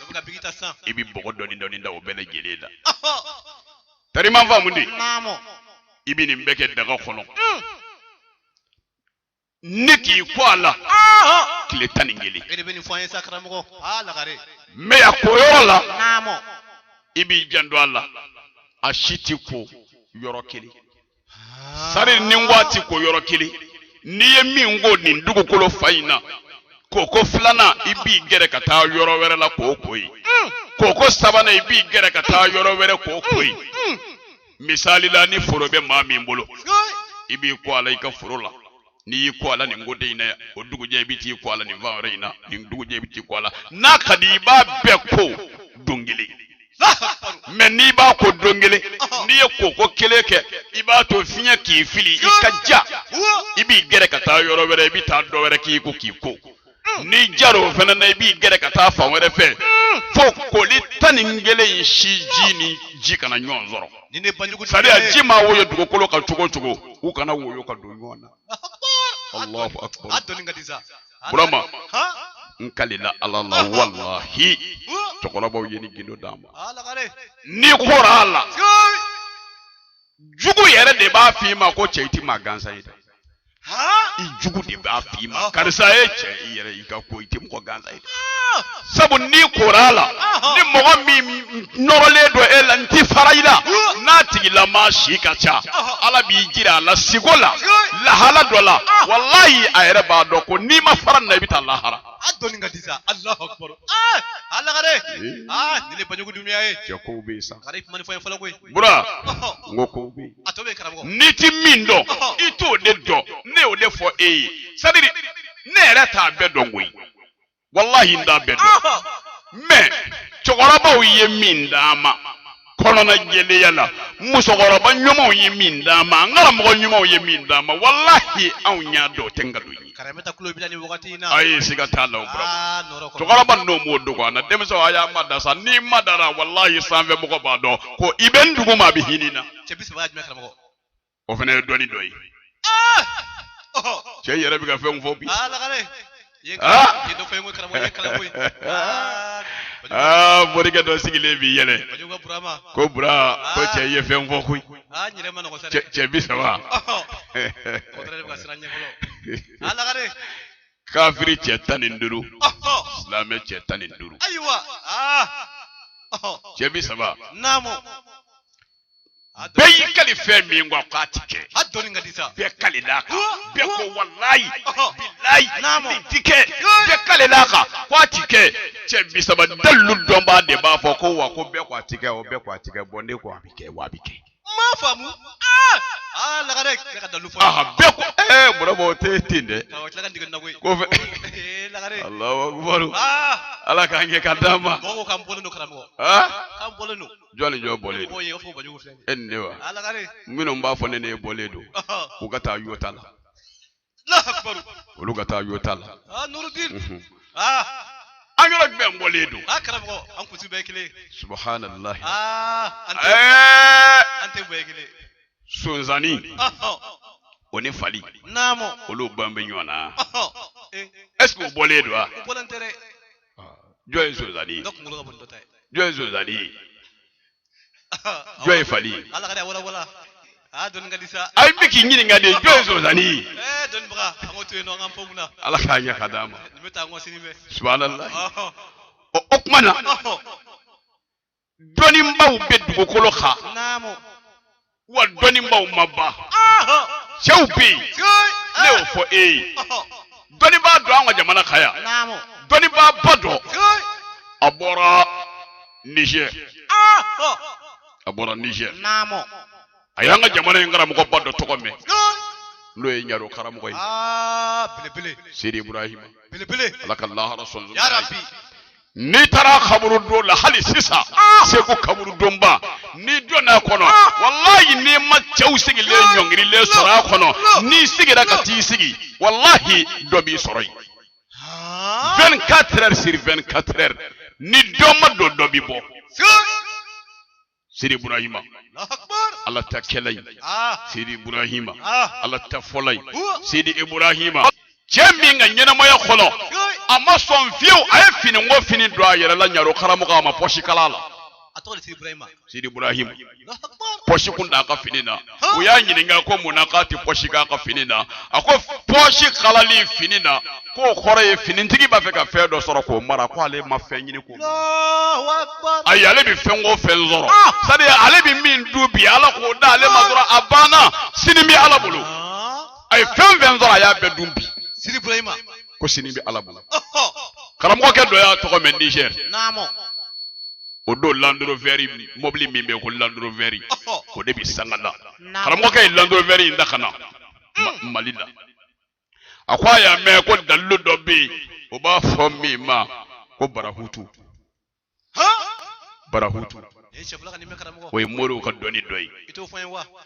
Dobe ka bigita san. i bɛ bɔgɔ dɔɔnin da o bɛɛ lajɛlen la tari ma faamu de Namo. i bɛ nin bɛɛ kɛ daga kɔnɔ ne k'i kɔ a la tile 11 E de bɛ nin fɔ an ye sa karamɔgɔ. Lagare. mɛ a ko yɔrɔ la Namo. i b'i janto a la a si t'i ko yɔrɔ kelen sari ni waati ko yɔrɔ kelen n'i ye min ko nin dugukolo fa in na koko filanan i b'i gɛrɛ ka taa yɔrɔ wɛrɛ la k'o ko ye koko sabanan i b'i gɛrɛ ka taa yɔrɔ wɛrɛ k'o ko ye misali la ni foro bɛ maa min bolo i b'i ko a la i ka foro la n'i y'i ko a la nin koden in na o dugujɛ i bɛ t'i ko a la nin fan wɛrɛ in na nin dugujɛ i bɛ t'i ko a la n'a ka di i b'a bɛɛ ko don kelen mɛ n'i b'a ko don kelen n'i ye koko kelen kɛ i b'a to fiɲɛ k'i fili i ka ja i b'i gɛrɛ ka taa yɔrɔ wɛrɛ i bɛ taa dɔ wɛrɛ k'i ko n'i jar'o fana na i b'i gɛrɛ ka taa fan wɛrɛ fɛ fo koli 11 in si ji ni ji kana ɲɔgɔn sɔrɔ sariya ji ma woyo dugukolo kan cogo cogo u kana woyo ka don ɲɔgɔn na Allahu akbar burama n kalila ala la wallahi cɛkɔrɔbaw ye ni gindo d'a ma n'i kɔrɔ a la jugu yɛrɛ de b'a f'i ma ko cɛ i ti maa gansan ye dɛ I jugu de b'a f'i ma karisa ye cɛ I yɛrɛ I ka ko I tɛ mɔgɔ gansan ye sabu ni korala ni mɔgɔ min nɔrɔlen don e la n ti fara I la n'a tigilama si ka ca Ala b'i jira a la sigo la lahala dɔ la wallahi a yɛrɛ b'a dɔn ko n'i ma fara na I bɛ taa lahara a dɔnni ka di sa Allahu akbar Allah ka de ni le bajugu dunuya ye cɛ kow bɛ yen sa kare kuma ni fɛn fɔlɔ koyi bura n ko kow bɛ yen a to bɛ karamɔgɔ n'i ti min dɔn I t'o de dɔn ne y'o de fɔ e ye c'est à dire ne yɛrɛ t'a bɛɛ dɔn koyi wallahi n t'a bɛɛ dɔn mais cɛkɔrɔbaw ye min d'an ma kɔnɔna jɛlenya la musokɔrɔba ɲumanw ye min d'an ma n karamɔgɔ ɲumanw ye min d'an ma wallahi anw y'a dɔn o tɛ nkalon ye karamɔgɔ kulo bila ni wagati in na ayi siga t'a la o bura cɛkɔrɔba n'o m'o dogo an na denmisɛnw a y'a ma da sa n'i ma dara wallahi sanfɛ mɔgɔ b'a dɔn ko I bɛ n dugu ma a bɛ hinɛ na cɛ bi saba jumɛn karamɔgɔ o fana ye dɔnni dɔ ye cɛ yɛrɛ bɛ ka fɛnw fɔ bi morikɛ dɔ sigilen b'i yɛlɛ ko bura ko cɛ ye fɛn fɔ koyi cɛ bi saba kafiri cɛ 15 silamɛ cɛ 15 cɛ bi saba bɛɛ y'i kali fɛn min kɔ k'a ti kɛ bɛɛ kali l'a kan bɛɛ ko wallahi billahi nin ti kɛ bɛɛ kali l'a kan k'a ti kɛ cɛ bi saba dalilu dɔnbaa de b'a fɔ ko wa ko bɛɛ ko a ti kɛ o bɛɛ ko a ti kɛ bon ne ko a bɛ kɛ wa a bɛ kɛ ma faamu lagare ka dalu fɔ bɛɛ ko mɔrɔbɔ o tɛ ten dɛ ko fɛ Allahu akbar Ala k'an kɛ ka d'a ma mɔgɔw kan bɔlen don karamɔgɔ kan bɔlen don jɔn ni jɔn bɔlen don e ni ne wa minnu b'a fɔ ne ne bɔlen don u ka taa yota la olu ka taa yota la Nurudin an yɔrɔ jumɛn bɔlen don karamɔgɔ an kutu bɛɛ kelen subhanallah an tɛ bɛɛ kelen sonzani o ni fali naamɔ olu ban bɛ ɲɔgɔn na est-ce que o bɔlen don wa o bɔlen tɛ dɛ jɔn ye sonzani ye dɔ kunkolo ka bon dɔ ta ye jɔn ye sonzani ye jɔn ye fali ye Ala ka de wala dɔnni ka di sa a ye min k'i ɲininka de jɔn ye sonzani ye dɔnnibaga an k'o to yen nɔ an k'an fɔ mun na Ala k'a ɲɛ ka d'a ma nin bɛ taa an kɔ sini bɛ subhanallah o kuma na dɔnnibaw bɛ dugukolo kan naamɔ wa dɔnnibaw ma ban cɛw bɛ yen ne y'o fɔ e ye dɔnnibaa dɔ an ka jamana kan yan dɔnnibaa ba dɔ a bɔra Niger a y'an ka jamana in karamɔgɔ ba dɔ tɔgɔ mɛn n'o ye Ɲaro karamɔgɔ ye belebele Sidi Ibrahima belebele Ala ka lahara sɔn ya Rabbi n'i taara kaburu don la hali sisan Segu kaburu donba n'i donna kɔnɔ wallahi n'i ma cɛw sigilen ɲɔngirilen sɔrɔ a kɔnɔ n'i sigira ka t'i sigi wallahi dɔ b'i sɔrɔ yen 24 heures sur 24 heures ni dɔ ma don dɔ b'i bɔ Sidi Ibrahima Ala ta kɛlɛ ye Sidi Ibrahima Ala ta fɔlɔ ye Sidi Ibrahima cɛ min ka ɲɛnamaya kɔnɔ a ma sɔn fiyewu a ye fini ko fini don a yɛrɛ la Ɲaro karamɔgɔ a ma pɔsi kala la Sidi Ibrahima pɔsi kun d'a ka fini na u y'a ɲininka ko mun na k'a tɛ pɔsi k'a ka fini na a ko pɔsi kalali fini na k'o kɔrɔ ye finitigi b'a fɛ ka fɛn dɔ sɔrɔ k'o mara ko ale ma fɛn ɲini k'o ayi ale bɛ fɛn o fɛn sɔrɔ c'est à dire ale bɛ min dun bi Ala k'o da ale ma dɔrɔn a banna sini bɛ Ala bolo a ye fɛn fɛn sɔrɔ a y'a bɛɛ dun bi Sidi Ibrahima ko sini bɛ Ala bolo karamɔgɔkɛ dɔ y'a tɔgɔ mɛn Niger o don Land Rover mobili min bɛ yen ko Land Rover o de bɛ sanga la karamɔgɔkɛ ye Land Rover in da ka na Mali la a ko a y'a mɛn ko dalilu dɔ bɛ yen o b'a fɔ min ma ko Barahutu o ye Moriw ka dɔnni dɔ ye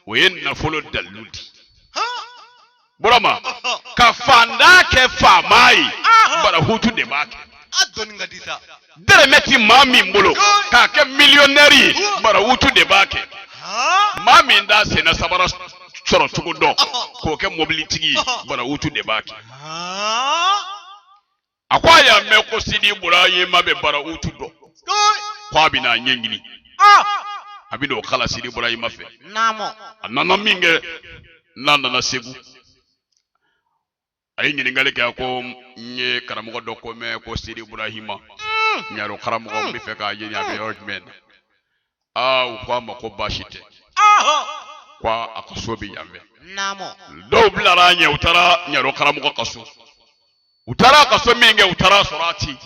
o ye nafolo dalilu di Burama ka fanda kɛ faama ye Barahutu de b'a kɛ dɛrɛmɛ ti maa min bolo k'a kɛ miliyɔnɛri ye Barahutu de b'a kɛ maa min da senna sabara sɔrɔ cogo dɔn k'o kɛ mobilitigi ye Barahutu de b'a kɛ a ko a y'a mɛn ko Sidi Ibrahima bɛ Barahutu dɔn ko a bɛna a ɲɛɲini a bɛna o kala Sidi Ibrahima fɛ a nana min kɛ n'a nana Segu ay ɲininkali kɛ ko nye karamɔgɔ dɔ ko mɛ ko Sidi Ibrahima ɲaro karamɔgɔ bɛ fɛ k'a ɲini a bɛ yɔrɔ jumɛn na u ko a ma ko baasi tɛ ko a ka so bɛ yan fɛ dɔw bilara ɲɛ u taara ɲaro karamɔgɔ ka so u taara a ka so min kɛ u taara sɔrɔ a ti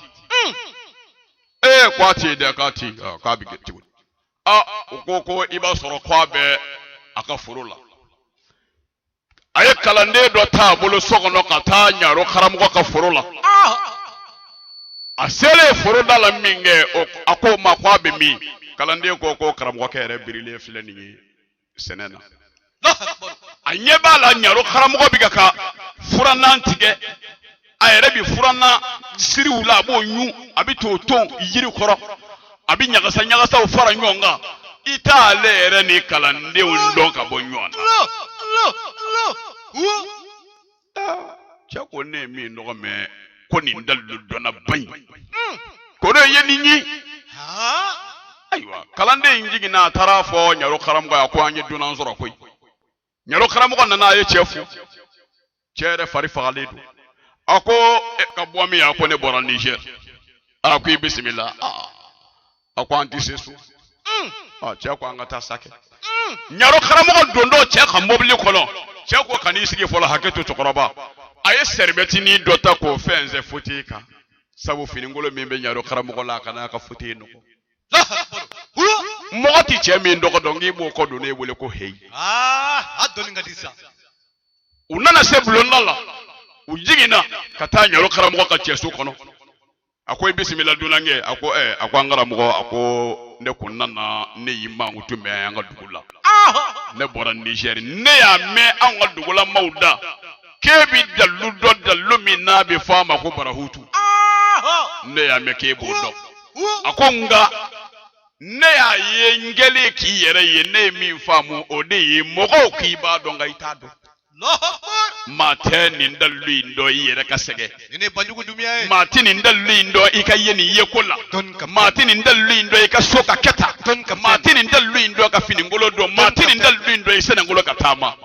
ko a ti dɛ k'a ti k'a bɛ kɛ cogo u ko i b'a sɔrɔ ko a bɛ a ka foro la a ye kalanden dɔ t'a bolo so kɔnɔ ka taa ɲaro karamɔgɔ ka foro la a selen foroda la min kɛ a ko ma ko a bɛ min kalanden ko karamɔgɔkɛ yɛrɛ birilen filɛ nin ye sɛnɛ na a ɲɛ b'a la ɲaro karamɔgɔ bɛ ka furannan tigɛ a yɛrɛ bɛ furannan siriw la a b'o ɲun a bɛ t'o ton yiri kɔrɔ a bɛ ɲagasaw fara ɲɔgɔn kan i t'ale yɛrɛ ni kalandenw dɔn ka bɔ ɲɔgɔn na cɛ ko ne ye min nɔgɔ mɛ ko nin dalilu dɔnna ba in ko ne ye nin ye ayiwa kalanden in jiginna a taara fɔ ɲaro karamɔgɔ ye ko an ye dunan sɔrɔ koyi ɲaro karamɔgɔ nana a ye cɛ fo cɛ yɛrɛ fari fagalen don a ko ka bɔ min a ko ne bɔra Niger a ko i bisimila a ko an tɛ se so cɛ ko an ka taa Sake ɲaro karamɔgɔ don dɔ cɛ ka mobili kɔnɔ cɛ ko ka n'i sigi fɔlɔ hakɛ to cɛkɔrɔba a ye sɛribɛtinin dɔ ta k'o fɛn sɛ foti kan sabu finingolo min bɛ ɲaro karamɔgɔ la a kana ka foti nɔgɔ mɔgɔ ti cɛ min dɔgɔ dɔn k'i b'o kɔ don ne wele ko heyi u nana se bulonda la u jiginna ka taa ɲaro karamɔgɔ ka cɛso kɔnɔ a ko i bisimila dunankɛ a ko an karamɔgɔ a ko ne kun nana ne y'i mankutu mɛn an ka dugu la ne bɔra Niger ne y'a mɛn an ka dugula maaw da k'e bi dalilu dɔ dalilu min n'a bɛ fɔ a ma ko barahutu ne y'a mɛn k'e b'o dɔn a ko nka ne y'a ye n kɛlen k'i yɛrɛ ye ne ye min faamu o de ye mɔgɔw k'i b'a dɔn nka i t'a dɔn maa tɛ nin dalilu in dɔn i yɛrɛ ka sɛgɛn maa tɛ nin dalilu in dɔn i ka ye nin ye ko la maa tɛ nin dalilu in dɔn i ka so ka kɛ tan maa tɛ nin dalilu in dɔn ka finingolo dɔn maa tɛ nin dalilu in dɔn i sɛnɛngolo ka taama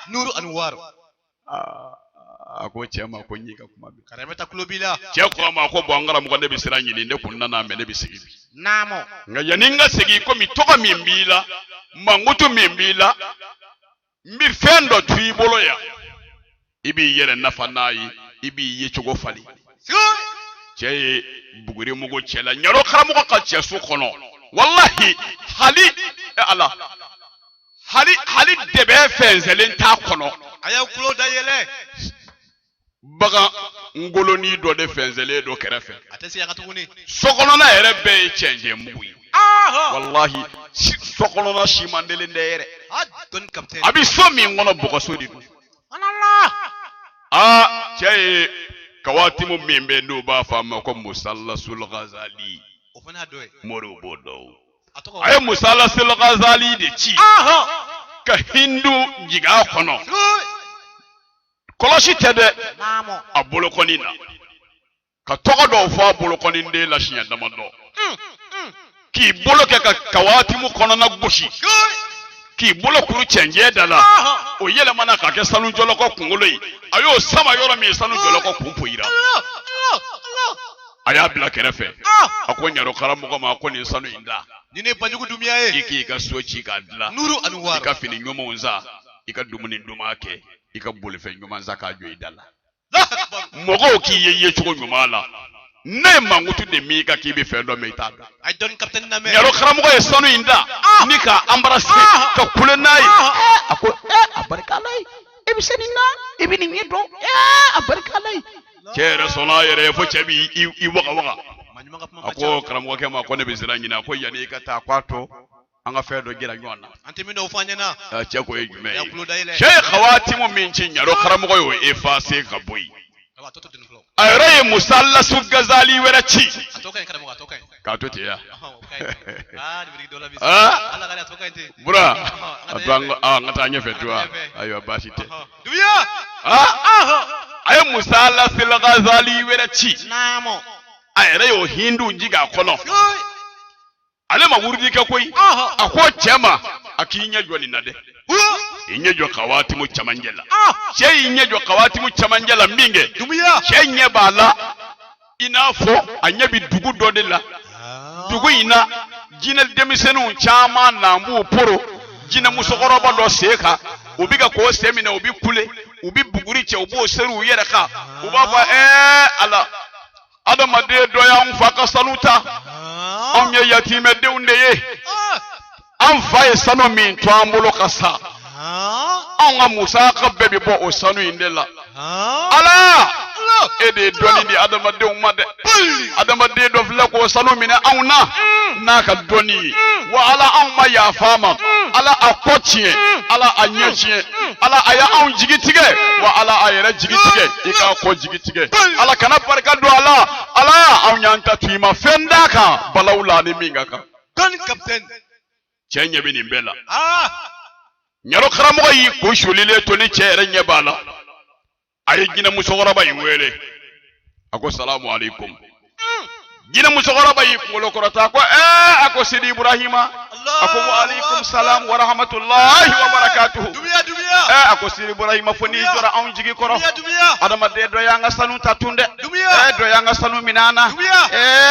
Nuru Anwar a ko cɛ ma ko n y'i ka kuma bi karameta kulo b'i la cɛ ko a ma ko bon an karamɔgɔ ne bɛ siran ɲini ne kun nana mɛ ne bɛ segin bi nka yanni n ka segin komi tɔgɔ min b'i la mankutu min b'i la n bɛ fɛn dɔ to i bolo yan i b'i yɛrɛ nafa n'a ye i b'i ye cogo falen cɛ ye buguri mugu cɛ la ɲaro karamɔgɔ ka cɛso kɔnɔ walahi hali dɛbɛ fɛnsɛlen t'a kɔnɔ a y'a kulo da yɛlɛ bagan ngoloni dɔ de fɛnsɛlen dɔ kɛrɛfɛ a tɛ se ka tuguni sokɔnɔna yɛrɛ bɛɛ ye cɛncɛn mugu ye walahi sokɔnɔna simandelen tɛ yɛrɛ a bɛ so min kɔnɔ bɔgɔso de don cɛ ye kawatimu min bɛ n'o b'a fɔ a ma ko Musalasul Ghazali moriw b'o dɔn a ye Musalasul Ghazali de ci ka hindu jigin a kɔnɔ kɔlɔsi tɛ dɛ a bolokɔni na ka tɔgɔ dɔw fɔ a bolokɔni den la siɲɛ damadɔ k'i bolo kɛ ka kawatimu kɔnɔna gosi k'i bolo kuru cɛncɛn da la o yɛlɛmana k'a kɛ sanu jɔlɔkɔ kunkolo ye a y'o sama yɔrɔ min sanu jɔlɔkɔ kun poyira a y'a bila kɛrɛfɛ a ko ɲaro karamɔgɔ ma ko nin sanu in da ni ne banjugu dumiya ye i k'i ka so ci k'a dilan Nuru Anwar i ka fini ɲumanw san i ka dumuni duman kɛ i ka bolifɛn ɲuman san k'a jɔ i da la mɔgɔw k'i ye cogo ɲuman la ne ye mankutu de min ka k'i bɛ fɛn dɔ mɛn i t'a dɔn ɲaro karamɔgɔ ye sanu in da ni k'a embrasser ka kule n'a ye a ko a barika Ala ye e bɛ se nin na i bɛ nin ye dɔn a barika Ala ye cɛ yɛrɛ sɔnna a yɛrɛ ye fo cɛ b'i wagawaga a ko karamɔgɔkɛ ma ko ne bɛ siran ɲini a ko yanni i ka taa k'a to an ka fɛn dɔ jira ɲɔgɔn na cɛ ko ye jumɛn ye cɛ ye kawatimu min ci ɲaro karamɔgɔ y'o effacer ka bɔ yen a yɛrɛ ye Musalasul Ghazali wɛrɛ ci k'a to ten yan bura a to an ka taa ɲɛfɛ to wa ayiwa baasi tɛ a ye Musalasul Ghazali wɛrɛ ci a yɛrɛ y'o hindu jigin a kɔnɔ ale ma wurudi kɛ koyi a ko cɛ ma a k'i ɲɛ jɔ nin na dɛ i ɲɛ jɔ kawatimu cɛmancɛ la cɛ y'i ɲɛ jɔ kawatimu cɛmancɛ la min kɛ Dumiya. cɛ ɲɛ b'a la i n'a fɔ a ɲɛ bi dugu dɔ de la dugu in na jinɛ denmisɛnninw caman n'an b'u poro jinɛ musokɔrɔba dɔ sen kan u bi ka k'o sen minɛ u bi kule u bi buguri cɛ u b'o seri u yɛrɛ kan u b'a fɔ ala adamaden dɔ y'anw fa ka sanu ta anw ye yatimɛdenw de ye an fa ye sanu min to an bolo ka sa anw ka musaka bɛɛ bi bɔ o sanu in de la ala e de ye dɔnni di adamadenw ma dɛ adamaden dɔ filɛ k'o sanu minɛ anw na n'a ka dɔnni ye wa ala anw ma yafa ma ala a kɔ tiɲɛ ala a ɲɛ tiɲɛ ala a y'anw jigi tigɛ wa ala a yɛrɛ jigi tigɛ i k'a kɔ jigi tigɛ ala kana barika don a la ala anw y'an ta to i ma fɛn d'a kan balawu la ni min ka kan Kan captain. cɛ ɲɛ bɛ nin bɛɛ la ɲaro karamɔgɔ y'i ko sulilen to ni cɛ yɛrɛ ɲɛ b'a la a ye jinɛ musokɔrɔba in wele a ko salamu alaikum jinɛ musokɔrɔba y'i kunkolo kɔrɔta a ko a ko Sidi Ibrahima a ko wa alaikum salam wa rahmatullahi wa barakatuhu Dumiya. a ko Sidi Ibrahima fo n'i jɔra anw jigi kɔrɔ Dumiya. adamaden dɔ y'an ka sanu ta tun dɛ Dumiya. dɔ y'an ka sanu minɛ an na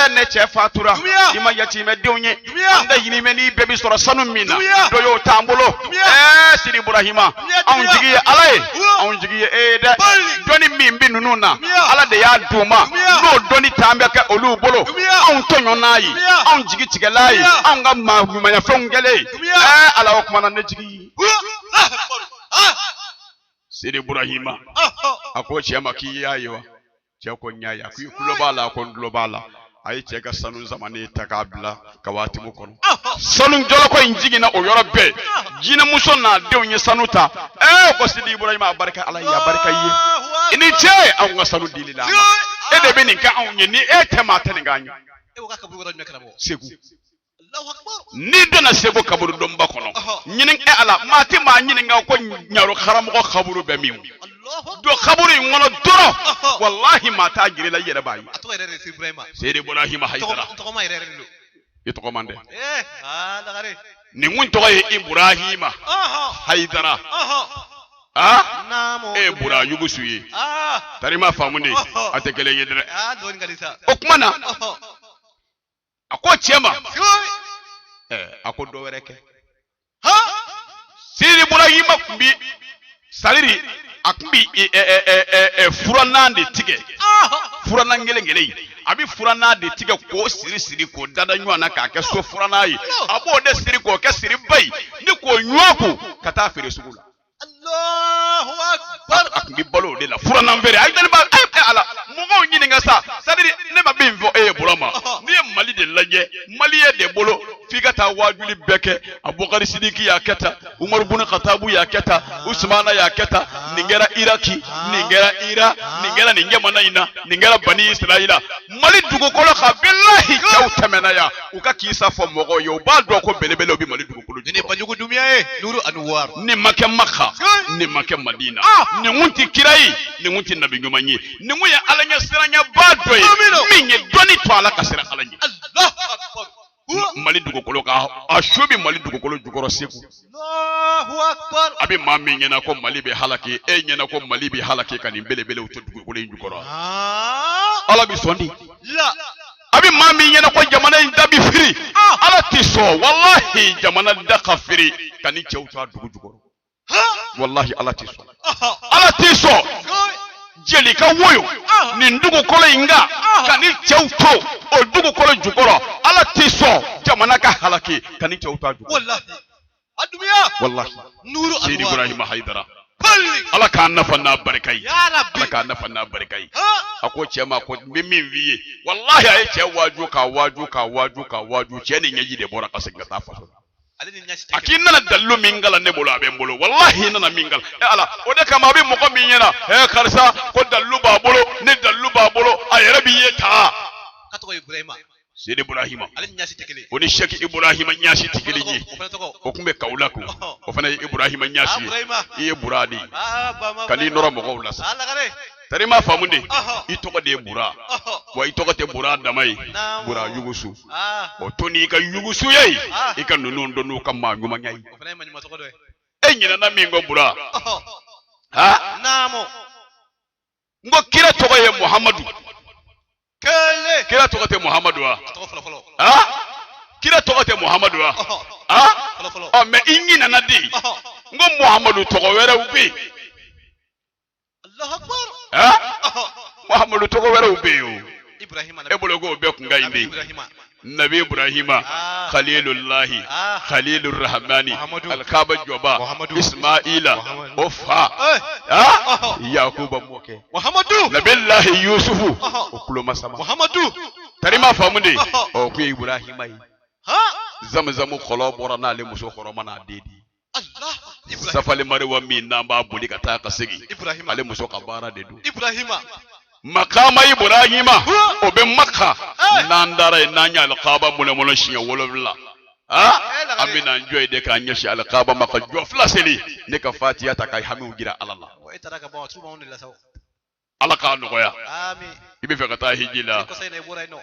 ne cɛ fatura Dumiya. i ma yatimɛdenw ye Dumiya. an da ɲinimɛ n'i bɛɛ bi sɔrɔ sanu min na Dumiya. dɔ y'o t'an bolo Sidi Ibrahima anw jigi ye ala ye anw jigi ye e ye dɛ dɔnni min bi ninnu na ala de y'a d'u ma n'o dɔnni t'an bɛ kɛ olu bolo anw tɔɲɔ n'a ye anw jigi tigɛla ye anw ka ɲumanfɛnw kɛlen ala o kumana ne jigi Sidi Ibrahima a ko cɛ ma k'i y'a ye wa cɛ ko n y'a ye a ko i tulo b'a la a ko n tulo b'a la a ye cɛ ka sanu zamanen ta k'a bila kawatimu kɔnɔ sanu jɔlɔkɔ in jiginna o yɔrɔ bɛɛ jinɛmuso n'a denw ye sanu ta ko Sidi Ibrahima a barika ala ye a barika i ye i ni cɛ anw ka sanu dili la e de bɛ nin kɛ anw ye ni e tɛ maa tɛ nin k'an ye Segu n'i donna Segu kaburu dɔnba kɔnɔ ala maa tɛ maa ɲininka ko ɲaro karamɔgɔ kaburu bɛ min don kaburu in kɔnɔ dɔrɔn wallahi maa t'a jira i yɛrɛ b'a ye Sidi Ibrahima Hayidara i tɔgɔ man dɛ nin kun tɔgɔ ye Ibrahima Hayidara Bura Yugusu ye tarima faamu de a tɛ kelen ye dɛ o kuma na a ko cɛ ma a ko dɔ wɛrɛ kɛ Sidi Ibrahima kun bi saliri a kun bi furanan de tigɛ furanan kelen a bi furanan de tigɛ k'o siri k'o dada ɲɔgɔn na k'a kɛ so furanan ye a b'o de siri k'o kɛ siri ba ye ni k'o ɲɔgɔn ko ka taa feere sugu la a kun bi balo o de la furanan feere a ye daliba ala mɔgɔw ɲininka sa sadiri ne ma min fɔ e ye Burama n'i ye Mali de lajɛ Maliyɛn de bolo f'i ka taa wajuli bɛɛ kɛ Abubakar Sidiki y'a kɛ tan Umaru bun Katabu y'a kɛ tan Usmana y'a kɛ tan nin kɛra Iraki nin kɛra Ira nin kɛra nin jamana in na nin kɛra Bani Israila Mali dugukolo kan bilahi cɛw tɛmɛna yan u ka k'i sa fɔ mɔgɔw ye u b'a dɔn ko belebele u bɛ Mali dugukolo Ni Banjugu Dumiya ye Nuru Anwar ni ma kɛ Maka ni ma kɛ Madina nin kun tɛ kira ye nin kun tɛ nabi ɲuman ye nin kun ye ala ɲɛ siranyaba dɔ ye min ye dɔnni to ala ka sira ala ɲɛ Mali dugukolo kan a su bɛ Mali dugukolo jukɔrɔ Segu a bɛ maa min ɲɛna ko Mali bɛ halaki e ɲɛna ko Mali bɛ halaki ka nin belebelew to dugukolo in jukɔrɔ ala bɛ sɔn di a bɛ maa min ɲɛna ko jamana in da bɛ firi ala tɛ sɔn wallahi jamana da ka firi ka ni cɛw to a dugu jukɔrɔ wallahi ala tɛ sɔn ala tɛ sɔn jeli ka woyo nin dugukolo in ka ni cɛw to o dugukolo jukɔrɔ ala tɛ sɔn jamana ka halaki ka ni cɛw to a jukɔrɔ wallahi Sidi Ibrahima Hayidara ala k'an nafa n'a barika ye ala k'an nafa n'a barika ye a ko cɛ ma ko n bɛ min f'i ye wallahi a ye cɛ waaju cɛ ni ɲɛji de bɔra ka segin ka taa faso la a k'i nana dalilu min kala ne bolo a bɛ n bolo wallahi i nana min kala ala o de kama a bɛ mɔgɔ min ɲɛna karisa ko dalilu b'a bolo ne dalilu b'a bolo a yɛrɛ b'i ye taa Sidi Ibrahima o ni Sheikh Ibrahima Ɲasi tɛ kelen ye o tun bɛ Kaolack o fana ye Ibrahima Ɲasi ye i ye Bura de ye ka n'i nɔrɔ mɔgɔw la sa tari ma faamu de i tɔgɔ de ye Bura wa i tɔgɔ tɛ Bura dama ye Bura Yugusu o to n'i ka Yugusu ye i ka ninnu dɔn n'u ka maa ɲumanya ye e ɲinɛna min kɔ Bura ha namo ngo kira tɔgɔ ye Muhammadu kele kira tɔgɔ tɛ Muhammadu wa to folo ha kira tɔgɔ tɛ Muhammadu wa ha folo mais i ɲinana de ngo Muhammadu tɔgɔ wɛrɛw bɛ Allahu akbar ha Muhammadu tɔgɔ wɛrɛw bɛ yen o Ibrahima e bolo ko bɛɛ kun ka ɲi de Ibrahima Nabi Ibrahima Khalilullahi Khalilur Rahmani Al-Kaaba jɔba Ismaila o fa Yakuba mɔkɛ Muhammadu Nabillahi Yusufu o kuloma sama Muhammadu tarima faamu de o ko Ibrahima yi ha Zamzam kɔlɔ bɔra n'ale muso kɔrɔma n'a den di Allah Ibrahima safali mariwa min n'an b'a boli ka taa ka segin Ibrahima ale muso ka baara de don Ibrahima makama Ibrahima o bɛ Makka n'an dara yen n'an ye Al-Kaaba mɔlɔmɔlɔ siɲɛ 7 an bɛna jɔ yen de k'an ɲɛsin Al-Kaaba ma ka jɔ 2 seli ne ka Fatiha ta ka hamiw jira Ala la o etara ka bɔ tuba on de la saw Ala k'a nɔgɔya amin i bɛ fɛ ka taa hiji la ko sai ne bora ino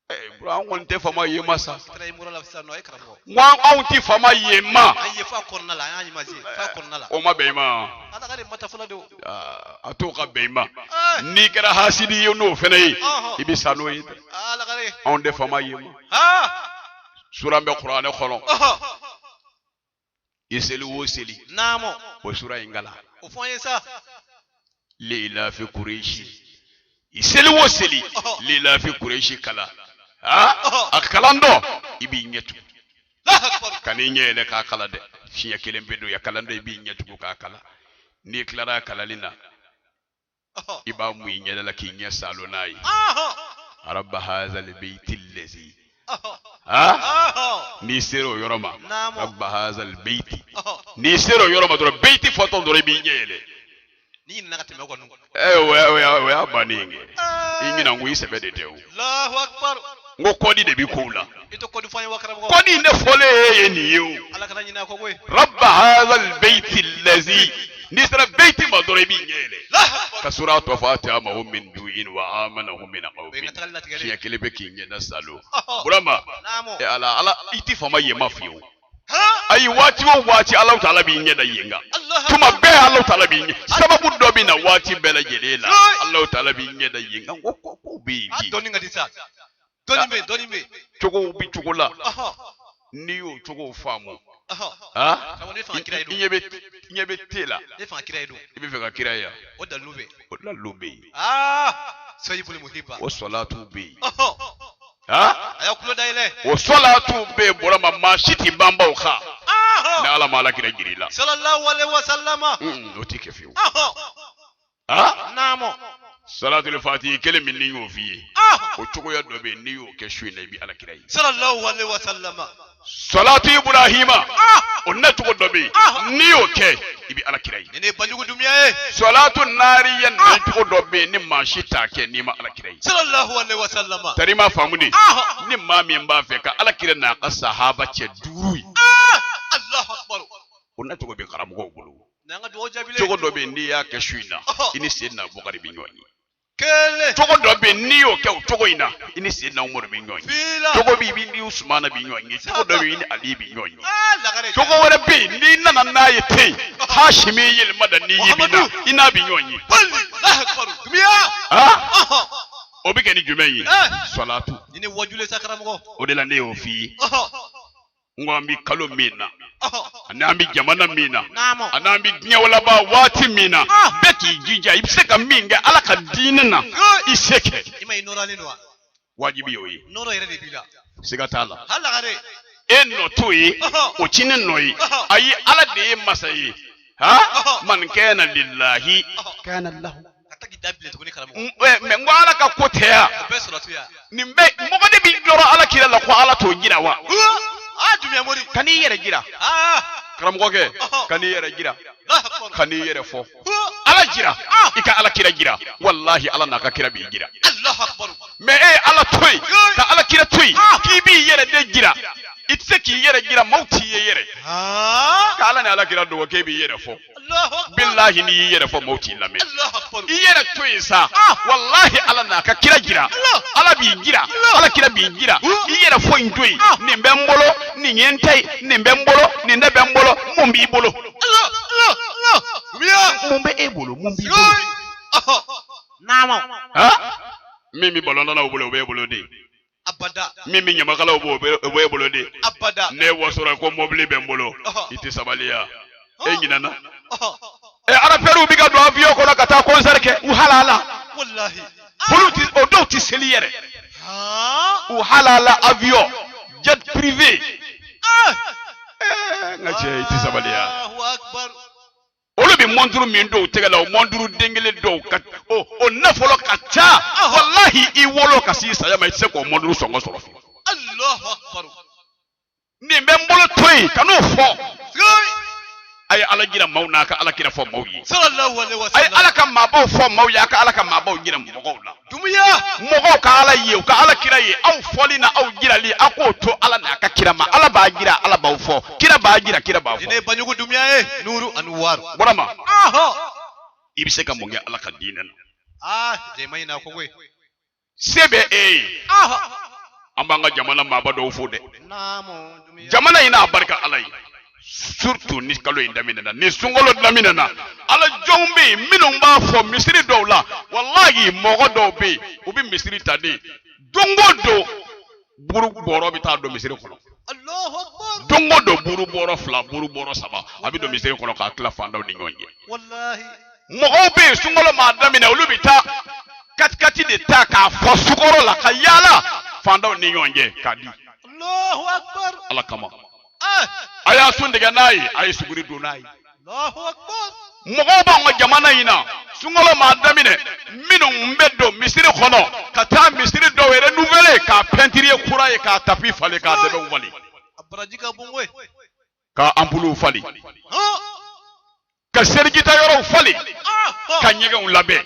an kɔni tɛ fama yen ma sa tara imura la fisa no ay karamo anw tɛ fama yen ma ay fa konna la ay ma ji fa konna la o ma bɛn i ma ala gare mata fala do a t'o ka bɛn i ma n'i kɛra hasidi ye n'o fana ye i bɛ sa n'o ye ala gare anw tɛ fama yen ma ha sura bɛ Kuranɛ kɔnɔ i seli o seli namo o sura in kala o fɔ ye sa Lila fi Quraishi i seli o seli Lila fi Quraishi kala a kalan dɔ i b'i ɲɛ tugu ka n'i ɲɛ yɛlɛ k'a kala dɛ fiɲɛ kelen bɛ don ya kalan dɔ i b'i ɲɛ tugu k'a kala n'i tilara kalali na i b'a mun i ɲɛ la k'i ɲɛ salo n'a ye Rabba hazal baytil lazi n'i sera o yɔrɔ ma Rabba hazal bayti n'i sera o yɔrɔ ma dɔrɔn bayti fɔtɔ dɔrɔn i b'i ɲɛ yɛlɛ ni na ka tɛmɛ ko nu o y'a bannen ye i ɲina n ko i sɛbɛ de tɛ o Allahu akbar n ko kɔdi de bɛ kow la ito kɔdi fɔ ye wa karamɔgɔ kɔdi ne fɔlen ye nin ye o ala kana ɲina ko koyi Rabba hazal bayti lazi n'i sera bayti ma dɔrɔn i b'i ɲɛ yɛlɛ ka sura tɔ fɔ a tɛ a ma min duin wa amanahu min qawmin fiɲɛ kelen bɛ k'i ɲɛ da salo Burama ala i tɛ fama yen ma fiyewu ayi waati o waati Alahu Taala b'i ɲɛ da yen kan tuma bɛɛ Alahu Taala b'i ɲɛ sababu dɔ bɛ na waati bɛɛ lajɛlen la Alahu Taala b'i ɲɛ da yen kan ko bɛ yen bi dɔnni ka di sa dɔnni bɛ cogow bi cogo la n'i y'o cogow faamu i ɲɛ bɛ te la ne fa kira ye don i bɛ fɛ ka kira ye o dalu bɛ yen sayyidul muhibba o salatu bɛ yen a y'a kulo dayɛlɛ o salatu bɛ yen Burama maa si tɛ banbaw kan ni Ala ma Alakira jira i la sallallahu alaihi wasallam o tɛ kɛ fiyewu namo salatul fatihi kelen min ni y'o f'i ye o cogoya dɔ bɛ yen n'i y'o kɛ su in na i bɛ Alakira ye sallallahu alaihi wasallam salatu Ibrahima o na cogo dɔ bɛ yen n'i y'o kɛ i bɛ Alakira ye ne banjugu dumiya ye salatu nariya na cogo dɔ bɛ yen ni maa si t'a kɛ n'i ma Alakira ye sallallahu alaihi wasallam tari ma faamu de ni maa min b'a fɛ ka Alakira n'a ka sahaba cɛ 5 ye Allahu akbar o na cogo bɛ karamɔgɔw bolo nanga do jabile cogo dɔ bɛ yen n'i y'a kɛ su in na i ni Sayyidina Abubakar bɛ ɲɔgɔn ye kele cogo dɔ bɛ yen n'i y'o kɛ o cogo in na i ni Sayyidina Umar bɛ ɲɔgɔn ye fila cogo bɛ yen i ni Usmana bɛ ɲɔgɔn ye cogo dɔ bɛ yen i ni Ali bɛ ɲɔgɔn ye lagare cogo wɛrɛ bɛ yen n'i nana n'a ye ten Hashimi yɛlɛma da n'i ye bi na i n'a bɛ ɲɔgɔn ye Allahu akbar dumiya o bɛ kɛ ni jumɛn ye salatu ni wajule sakaramɔgɔ o de la ne y'o f'i ye n ko an bɛ kalo min na ani an bɛ jamana min na ani an bɛ diɲɛ laban waati min na bɛɛ k'i jija i bɛ se ka min kɛ Ala ka diinɛ na i se kɛ i ma i nɔrɔlen don wa wajibi y'o ye nɔrɔ yɛrɛ de b'i la siga t'a la hali lagare e nɔ t'o ye o ci ne nɔ ye ayi Ala de ye masa ye man kana lillahi kana lahu ka tagi dabile tuguni karamɔgɔ mais n ko Ala ka ko tɛ yan bɛɛ sɔrɔtu ya nin bɛɛ mɔgɔ de bɛ jɔrɔ Ala kira la ko Ala t'o jira wa dumiya mori ka n'i yɛrɛ jira karamɔgɔkɛ ka n'i yɛrɛ jira ka n'i yɛrɛ fɔ Ala jira i ka Ala kira jira wallahi Ala n'a ka kira b'i jira Allahu akbar mais e Ala to yen ka Ala kira to yen k'i b'i yɛrɛ de jira i tɛ se k'i yɛrɛ jira maaw t'i ye yɛrɛ Ah. k'ala ni alakira dogo k'e b'i yɛrɛ fɔ Allahu akbar. billahi n'i y'i yɛrɛ fɔ maaw t'i lamɛn Allahu akbar. i yɛrɛ to yen sa wallahi ala n'a ka kira jira ala b'i jira ala kira b'i jira i yɛrɛ fɔ in to yen nin bɛ n bolo nin ye n ta ye nin bɛ n bolo nin ne bɛ n bolo mun b'i bolo Allah. Allah. Dumiya. mun bɛ e bolo mun b'i bolo Sigoi. Oh. Namo. min bɛ balɔndalaw bolo o b'e bolo de Abada. min bɛ ɲamakalaw bolo o b'e bolo de Abada. ne wasora ko mobili bɛ n bolo i tɛ sabaliya e ɲinana Oh. arapɛriw bɛ ka don avion kɔnɔ ka taa concert kɛ u halala Wallahi. olu ti o dɔw ti seli yɛrɛ Ah. u halala avion jet privé Ah. n ka cɛ i tɛ sabaliya Allahu akbar. olu bɛ monturu min don u tɛgɛ la o monturu den kelen dɔw ka o nafolo ka ca wallahi i wolo ka s'i saya ma i tɛ se k'o monturu sɔngɔ sɔrɔ fiyewu Allahu akbar. nin bɛ n bolo to yen ka n'o fɔ Sigoi. a ye ala jira maaw n'a ka ala kira fɔ maaw ye Sallallahu alaihi a ye wasallam. ala ka maabaw fɔ maaw ye a ka ala ka maabaw jira mɔgɔw la Dumiya. mɔgɔw ka ala ye u ka ala kira ye aw fɔli na aw jirali a k'o to ala n'a ka kira ma ala b'a jira ala b'aw fɔ kira b'a jira kira b'a fɔ Ine banjugu dumiya ye. Nuru anwar. burama Aha. i bɛ se ka mun kɛ ala ka diinɛ na Ah. Jema ina ko koy. se bɛ e ye Aha. an b'an ka jamana maaba dɔw fo dɛ Namo dumiya. jamana in n'a barika ala ye surtout ni kalo in daminɛna ni sunkalo daminɛna ala jɔnw bɛ yen minnu b'a fɔ misiri dɔw la walahi mɔgɔ dɔw bɛ yen u bɛ misiri ta de don o don buru bɔrɔ bɛ taa don misiri kɔnɔ Allahu akbar. don o don buru bɔrɔ 2 buru bɔrɔ 3 a bɛ don misiri kɔnɔ k'a tila fandaw ni ɲɔgɔn cɛ Wallahi. mɔgɔw bɛ yen sunkalo maa daminɛ olu bɛ taa katikati de ta k'a fɔ sukɔrɔ la ka yaala fandaw ni ɲɔgɔn cɛ k'a di Allahu akbar. ala kama Ah. a y'a sun tigɛ n'a ye a ye suguri don n'a ye Allahu akbar. mɔgɔw b'an ka jamana in na sunkalo maa daminɛ minnu bɛ don misiri kɔnɔ ka taa misiri dɔw yɛrɛ renouveler k'a peinture kura ye k'a tapi falen k'a dɛbɛnw falen Abaraji ka bungwe. k'a ampuluw falen Ah. ka seligita yɔrɔw falen Ah. ka ɲɛgɛnw labɛn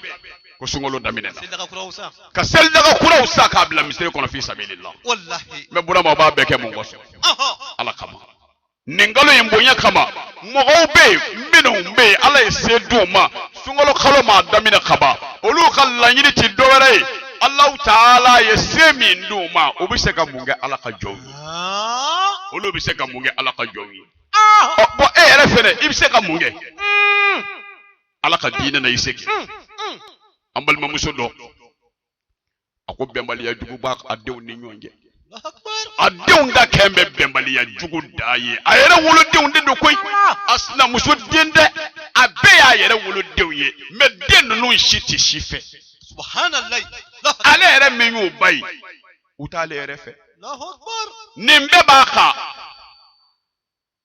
ko sunkalo daminɛna Sila ka kura usa. ka selidaga kuraw sa k'a bila misiri kɔnɔ fi sabilillah Wallahi. mɛ burama o b'a bɛɛ kɛ mun kɔsɔn Aha. ala kama nin kalo in bonya kama mɔgɔw bɛ yen minnu bɛ yen ala ye se d'u ma sunkalo kalo maa daminɛ kaba olu ka laɲini ti dɔwɛrɛ ye alahu taala ye se min d'u ma o bɛ se ka mun kɛ ala ka jɔnw ye Ah. olu bɛ se ka mun kɛ ala ka jɔnw ye Ah. bɔn e yɛrɛ fɛnɛ i bɛ se ka mun kɛ ala ka diinɛ na i se kɛ an balimamuso dɔ a ko bɛnbaliya jugu b'a a denw ni ɲɔgɔn cɛ Allahu akbar. a denw ka kɛn bɛ bɛnbaliya jugu da ye a yɛrɛ wolodenw de don koyi a sinamuso den dɛ a bɛɛ y'a yɛrɛ wolodenw ye mɛ den ninnu si tɛ si fɛ Subhanallah. ale yɛrɛ min y'o ba ye u t'ale yɛrɛ fɛ Allahu akbar. nin bɛɛ b'a kan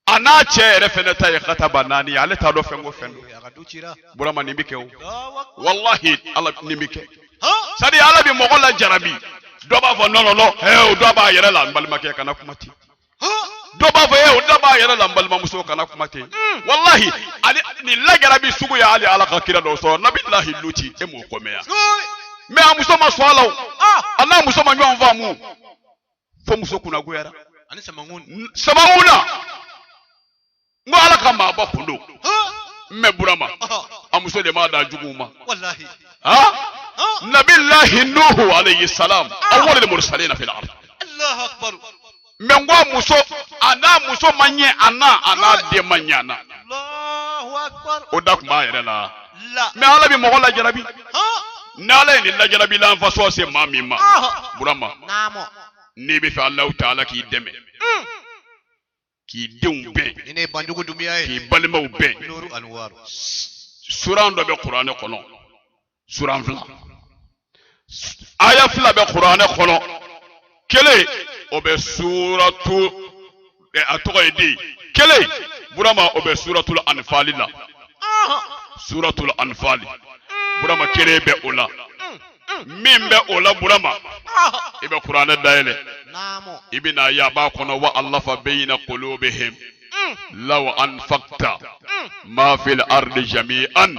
a n'a cɛ yɛrɛ fɛnɛ ta ye kataba 4 ye ale t'a dɔn fɛn ko fɛn don Ya ka du cira. burama nin bɛ kɛ o Allahu akbar. wallahi ala nin bɛ kɛ Ha. sadi ala bɛ mɔgɔ la jarabi dɔ b'a fɔ nɔnɔnɔ o dɔ b'a yɛrɛ la n balimakɛ kana kuma ten Ha. dɔ b'a fɔ o dɔ b'a yɛrɛ la n balimamuso kana kuma ten wallahi ale nin lajarabi sugu ya hali ala ka kira dɔw sɔrɔ nabilahi luti e m'o kɔmɛ yan Sigoi. mɛ a muso ma sɔn a la o a n'a muso ma ɲɔgɔn faamu fo muso kunnagoyara Ani samangun. sababu la n ko ala ka maaba kun don Ha. mɛ burama Aha. a muso de m'a da juguw ma Wallahi. ha Ha. nabilahi nuhu alayhi salam awwalul mursalina fil ard Allahu akbar. mɛ n ko a n'a muso ma ɲɛ a n'a den ma ɲɛ a na Allahu akbar. o da tun b'a yɛrɛ la La. mɛ ala bɛ mɔgɔ lajarabi Ha. ni ala ye nin lajarabi la faso se maa min ma Aha. burama Namo. n'i bɛ fɛ alahu taala k'i dɛmɛ k'i denw bɛn Ine banjugu dumiya ye. k'i balimaw bɛn Nuru anwar. suran dɔ bɛ kuranɛ kɔnɔ suran 2 aya 2 bɛ kuranɛ kɔnɔ kelen o bɛ suratu a tɔgɔ ye di kelen burama o bɛ suratul anfali la suratul anfali burama kelen bɛ o la min bɛ o la burama i bɛ kuranɛ dayɛlɛ Namo. i bɛna ye a b'a kɔnɔ wa allafa bayna qulubihim law anfaqta ma fil ardi jami'an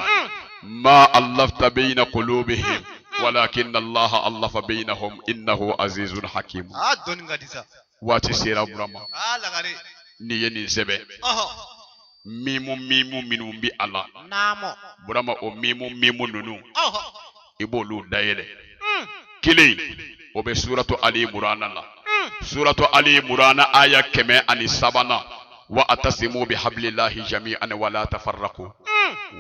ma allafta bayna qulubihim walakin allaha allafa baynahum innahu azizun hakim Ah, doni ngadisa. waati sera burama Ah, lagare. ni ye nin sɛbɛ mimu minnu bi a la burama o mimu ninnu i b'olu dayɛlɛ kelen o bɛ suratu ali imran la suratu ali imran aya 103 wa atasimu bihablillahi jami'an wa la tafarraqu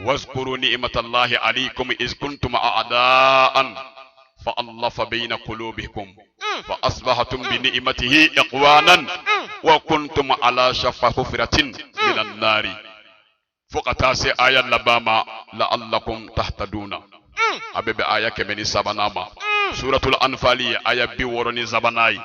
واذكروا نعمة الله عليكم إذ كنتم أعداء فألف بين قلوبكم فأصبحتم بنعمته إخوانا وكنتم على شفا حفرة من النار فقطاسي آية لباما لعلكم تهتدون أبي آية كمني سبناما سورة الأنفال آية بيورني زبناي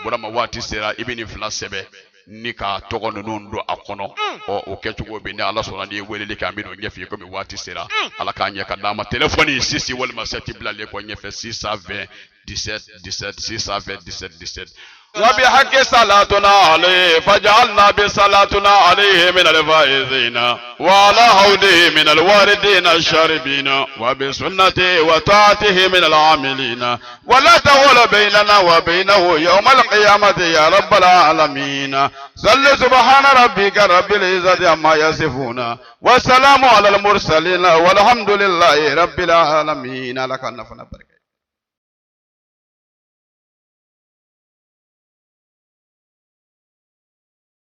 برما واتي سيرا ابن فلاسبه nika togo nunun do akono o kechugo bi ni Allah sona ni welele ka mbino nyefi ko mi wati sera ala ka nya ka dama telefoni sisi wal masati blale ko nyefe 620 17 17 620 17 17 وبحق صلاتنا عليه فجعلنا بصلاتنا عليه من الفائزين وعلى هوده من الواردين الشاربين وبسنته وطاعته من العاملين ولا تول بيننا وبينه يوم القيامة يا رب العالمين صل سبحان ربك رب العزة عما يصفون والسلام على المرسلين والحمد لله رب العالمين لك النفع